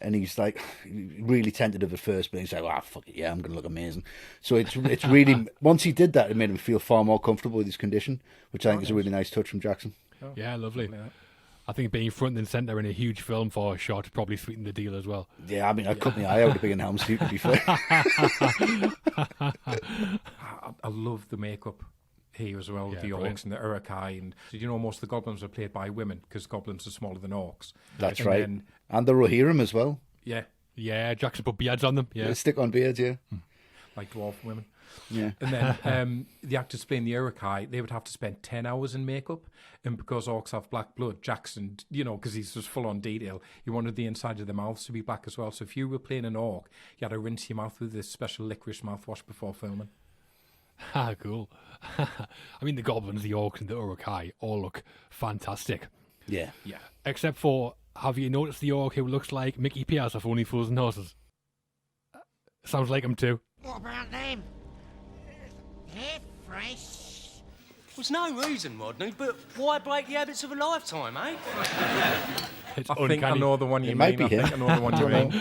S3: And he's like, really tentative at first, but he's like, fuck it, yeah, I'm going to look amazing. So it's really, once he did that, it made him feel far more comfortable with his condition, which I think is a really nice touch from Jackson.
S1: Yeah, lovely. I think being front and centre in a huge film for a shot probably sweetened the deal as well.
S3: Yeah, I mean, I'd cut my eye out to be in Helm's Deep, to be fair.
S2: I love the makeup here as well, the orcs and the Uruk-hai. And did you know most of the goblins are played by women because goblins are smaller than orcs?
S3: That's right. And the Rohirrim as well.
S2: Yeah.
S1: Yeah, Jackson put beards on them. Yeah.
S3: Stick on beards, yeah.
S2: Like dwarf women.
S3: Yeah.
S2: And then the actors playing the Uruk-hai, they would have to spend 10 hours in makeup. And because orcs have black blood, Jackson, because he's just full on detail, he wanted the inside of their mouths to be black as well. So if you were playing an orc, you had to rinse your mouth with this special licorice mouthwash before filming.
S1: Cool. I mean, the goblins, the orcs, and the Uruk-hai all look fantastic.
S3: Yeah.
S2: Yeah.
S1: Except for, have you noticed the orc who looks like Mickey Pierce of Only Fools and Horses? Sounds like him too.
S6: What about them? They're fresh.
S10: There's no reason, Rodney, but why break the habits of a lifetime, eh?
S1: It's
S2: I think I
S1: uncanny.
S2: know the one you mean.
S3: Might be
S2: I think I know the one you mean.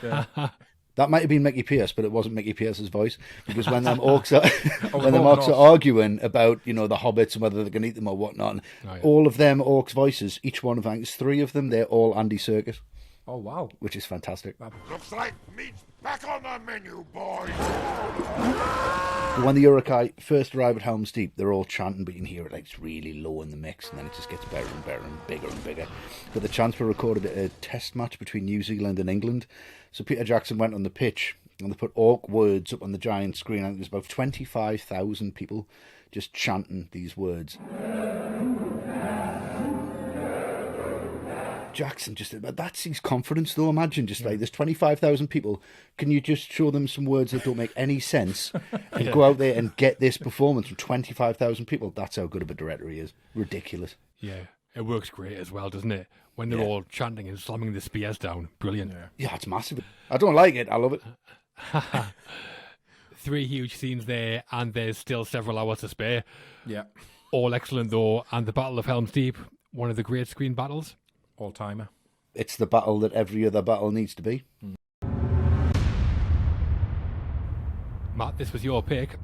S2: Yeah.
S3: That might have been Mickey Pierce, but it wasn't Mickey Pierce's voice. Because when them orcs are,
S2: orcs
S3: are arguing about, the hobbits and whether they can eat them or whatnot, all of them orcs' voices, each one of them, there's 3 of them, they're all Andy Serkis.
S2: Oh, wow.
S3: Which is fantastic.
S5: Looks like meat's back on the menu, boys.
S3: When the Uruk-hai first arrive at Helm's Deep, they're all chanting, but you can hear it like it's really low in the mix, and then it just gets better and better and bigger. But the chants were recorded at a test match between New Zealand and England. So Peter Jackson went on the pitch, and they put orc words up on the giant screen, and there's about 25,000 people just chanting these words. Jackson, that's his confidence though. Imagine like there's 25,000 people. Can you just show them some words that don't make any sense and go out there and get this performance from 25,000 people? That's how good of a director he is. Ridiculous.
S1: Yeah, it works great as well, doesn't it? When they're all chanting and slamming the spears down. Brilliant.
S3: Yeah, it's massive. I don't like it. I love it.
S1: 3 huge scenes there, and there's still several hours to spare.
S2: Yeah.
S1: All excellent though, and the Battle of Helm's Deep, one of the great screen battles.
S2: All-timer.
S3: It's the battle that every other battle needs to be.
S1: Matt, this was your pick.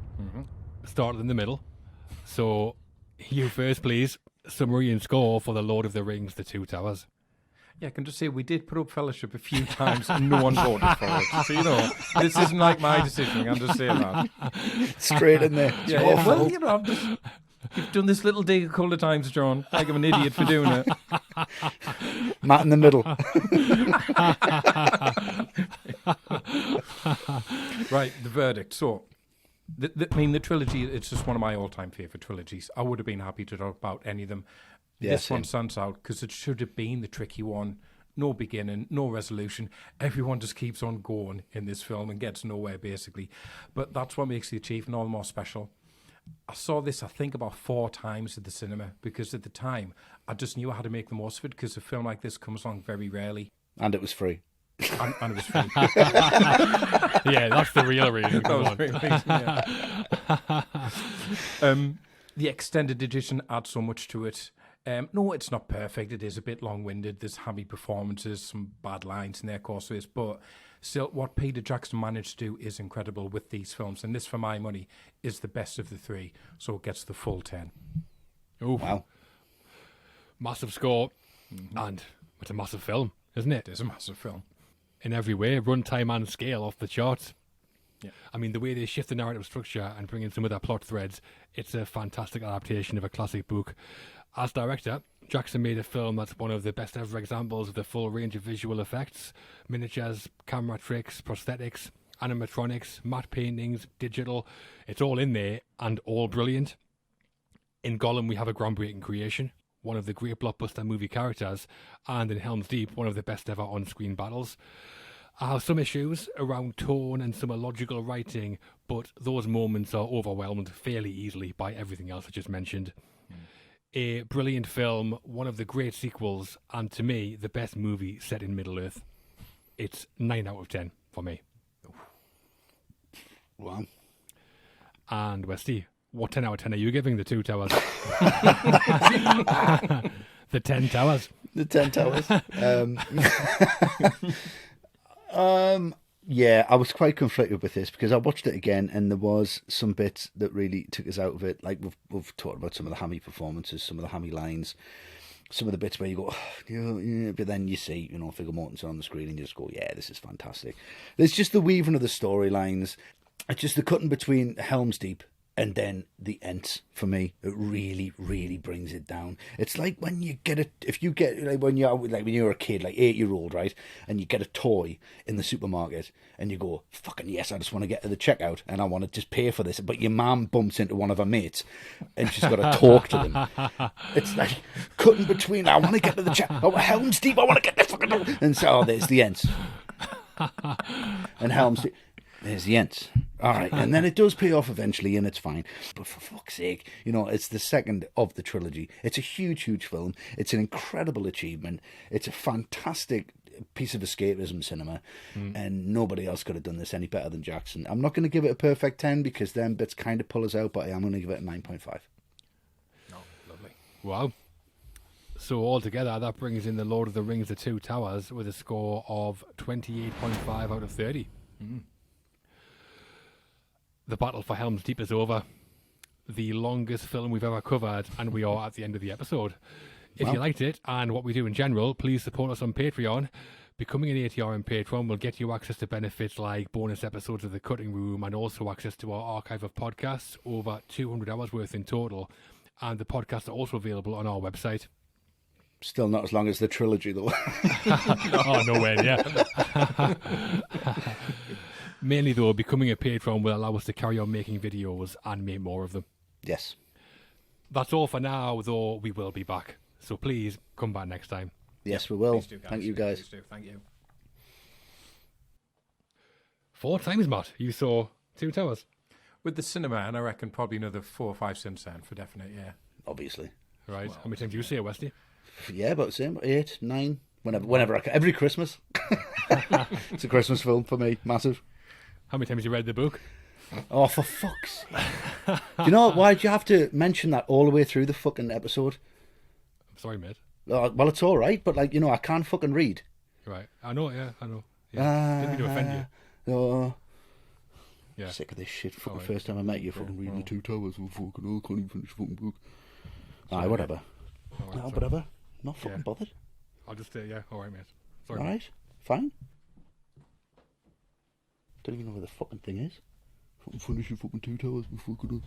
S1: Started in the middle. So, you first, please. Summary and score for The Lord of the Rings, The Two Towers.
S2: Yeah, I can just say we did put up Fellowship a few times and no one voted for it. So, this isn't like my decision. I'm just saying that.
S3: Straight in there.
S2: Yeah, well, you've done this little dig a couple of times, John. Like I'm an idiot for doing it.
S3: Matt in the middle.
S2: Right, the verdict. So, the trilogy, it's just one of my all-time favourite trilogies. I would have been happy to talk about any of them. This one stands out because it should have been the tricky one. No beginning, no resolution. Everyone just keeps on going in this film and gets nowhere, basically. But that's what makes the achievement all the more special. I saw this, I think, about 4 times at the cinema because at the time, I just knew I had to make the most of it because a film like this comes along very rarely.
S3: And it was free.
S2: And it was free.
S1: Yeah, that's the real reason. Come on.
S2: The extended edition adds so much to it. No, it's not perfect. It is a bit long-winded. There's hammy performances, some bad lines in there, of course there is, but still, what Peter Jackson managed to do is incredible with these films, and this, for my money, is the best of the 3, so it gets the full 10.
S1: Oh,
S3: wow.
S1: Massive score, and it's a massive film, isn't it?
S2: It is a massive film.
S1: In every way, runtime and scale off the charts.
S2: Yeah.
S1: I mean, the way they shift the narrative structure and bring in some of their plot threads, it's a fantastic adaptation of a classic book. As director, Jackson made a film that's one of the best ever examples of the full range of visual effects, miniatures, camera tricks, prosthetics, animatronics, matte paintings, digital. It's all in there and all brilliant. In Gollum, we have a groundbreaking creation, one of the great blockbuster movie characters, and in Helm's Deep, one of the best ever on-screen battles. I have some issues around tone and some illogical writing, but those moments are overwhelmed fairly easily by everything else I just mentioned. A brilliant film, one of the great sequels, and to me, the best movie set in Middle-earth. It's 9 out of 10 for me.
S3: Wow.
S1: And Westy, what 10 out of 10 are you giving the Two Towers? The 10 Towers.
S3: The 10 Towers. Yeah, I was quite conflicted with this because I watched it again and there was some bits that really took us out of it. Like we've talked about some of the hammy performances, some of the hammy lines, some of the bits where you go, yeah, but then you see, Viggo Mortensen on the screen and you just go, yeah, this is fantastic. There's just the weaving of the storylines. It's just the cutting between Helm's Deep and then the Ents for me. It really, really brings it down. It's like when you get when you're a kid, like 8-year-old, right, and you get a toy in the supermarket and you go, fucking yes, I just want to get to the checkout and I want to just pay for this. But your mum bumps into one of her mates and she's got to talk to them. It's like cutting between, I want to get to the checkout. Oh, Helm's Deep, I want to get this fucking. And so there's the Ents. And Helm's Deep. There's the Ents. All right. And then it does pay off eventually and it's fine. But for fuck's sake, it's the second of the trilogy. It's a huge, huge film. It's an incredible achievement. It's a fantastic piece of escapism cinema. And nobody else could have done this any better than Jackson. I'm not going to give it a perfect 10 because them bits kind of pull us out, but I am going to give it a 9.5.
S2: No, lovely.
S1: Wow. So altogether, that brings in The Lord of the Rings, The Two Towers, with a score of 28.5 out of 30. The battle for Helm's Deep is over. The longest film we've ever covered, and we are at the end of the episode. If you liked it and what we do in general, please support us on Patreon. Becoming an ATRM patron will get you access to benefits like bonus episodes of The Cutting Room and also access to our archive of podcasts, over 200 hours worth in total. And the podcasts are also available on our website.
S3: Still not as long as the trilogy, though.
S1: Oh, nowhere near. Mainly, though, becoming a patron will allow us to carry on making videos and make more of them.
S3: Yes.
S1: That's all for now, though we will be back. So please, come back next time.
S3: Yes, we will.
S2: Do,
S3: Thank you, guys.
S2: Do. Thank you.
S1: 4 times, Matt, you saw Two Towers.
S2: With the cinema, and I reckon probably another 4 or 5 since then, for definite, yeah.
S3: Obviously.
S1: Right. How many times do you see it, Westy?
S3: Yeah, about the same. 8, 9, whenever I can. Every Christmas. It's a Christmas film for me. Massive.
S1: How many times you read the book?
S3: Oh, for fuck's sake. Do you know what? Why'd you have to mention that all the way through the fucking episode?
S1: I'm sorry, mate.
S3: Well, it's all right, but, like, I can't fucking read.
S1: Right. I know, yeah, I know. Yeah. Didn't mean to offend you.
S3: Oh.
S1: Yeah.
S3: Sick of this shit. Fucking first time I met you, fucking reading The Two Towers. Oh, fucking hell, I can't even finish the fucking book. Aye, whatever.
S1: Right,
S3: no, whatever. Not fucking bothered.
S1: I'll just, yeah, all right, mate. Sorry.
S3: All right, fine. Don't even know where the fucking thing is. Fucking finish your fucking Two Towers before I could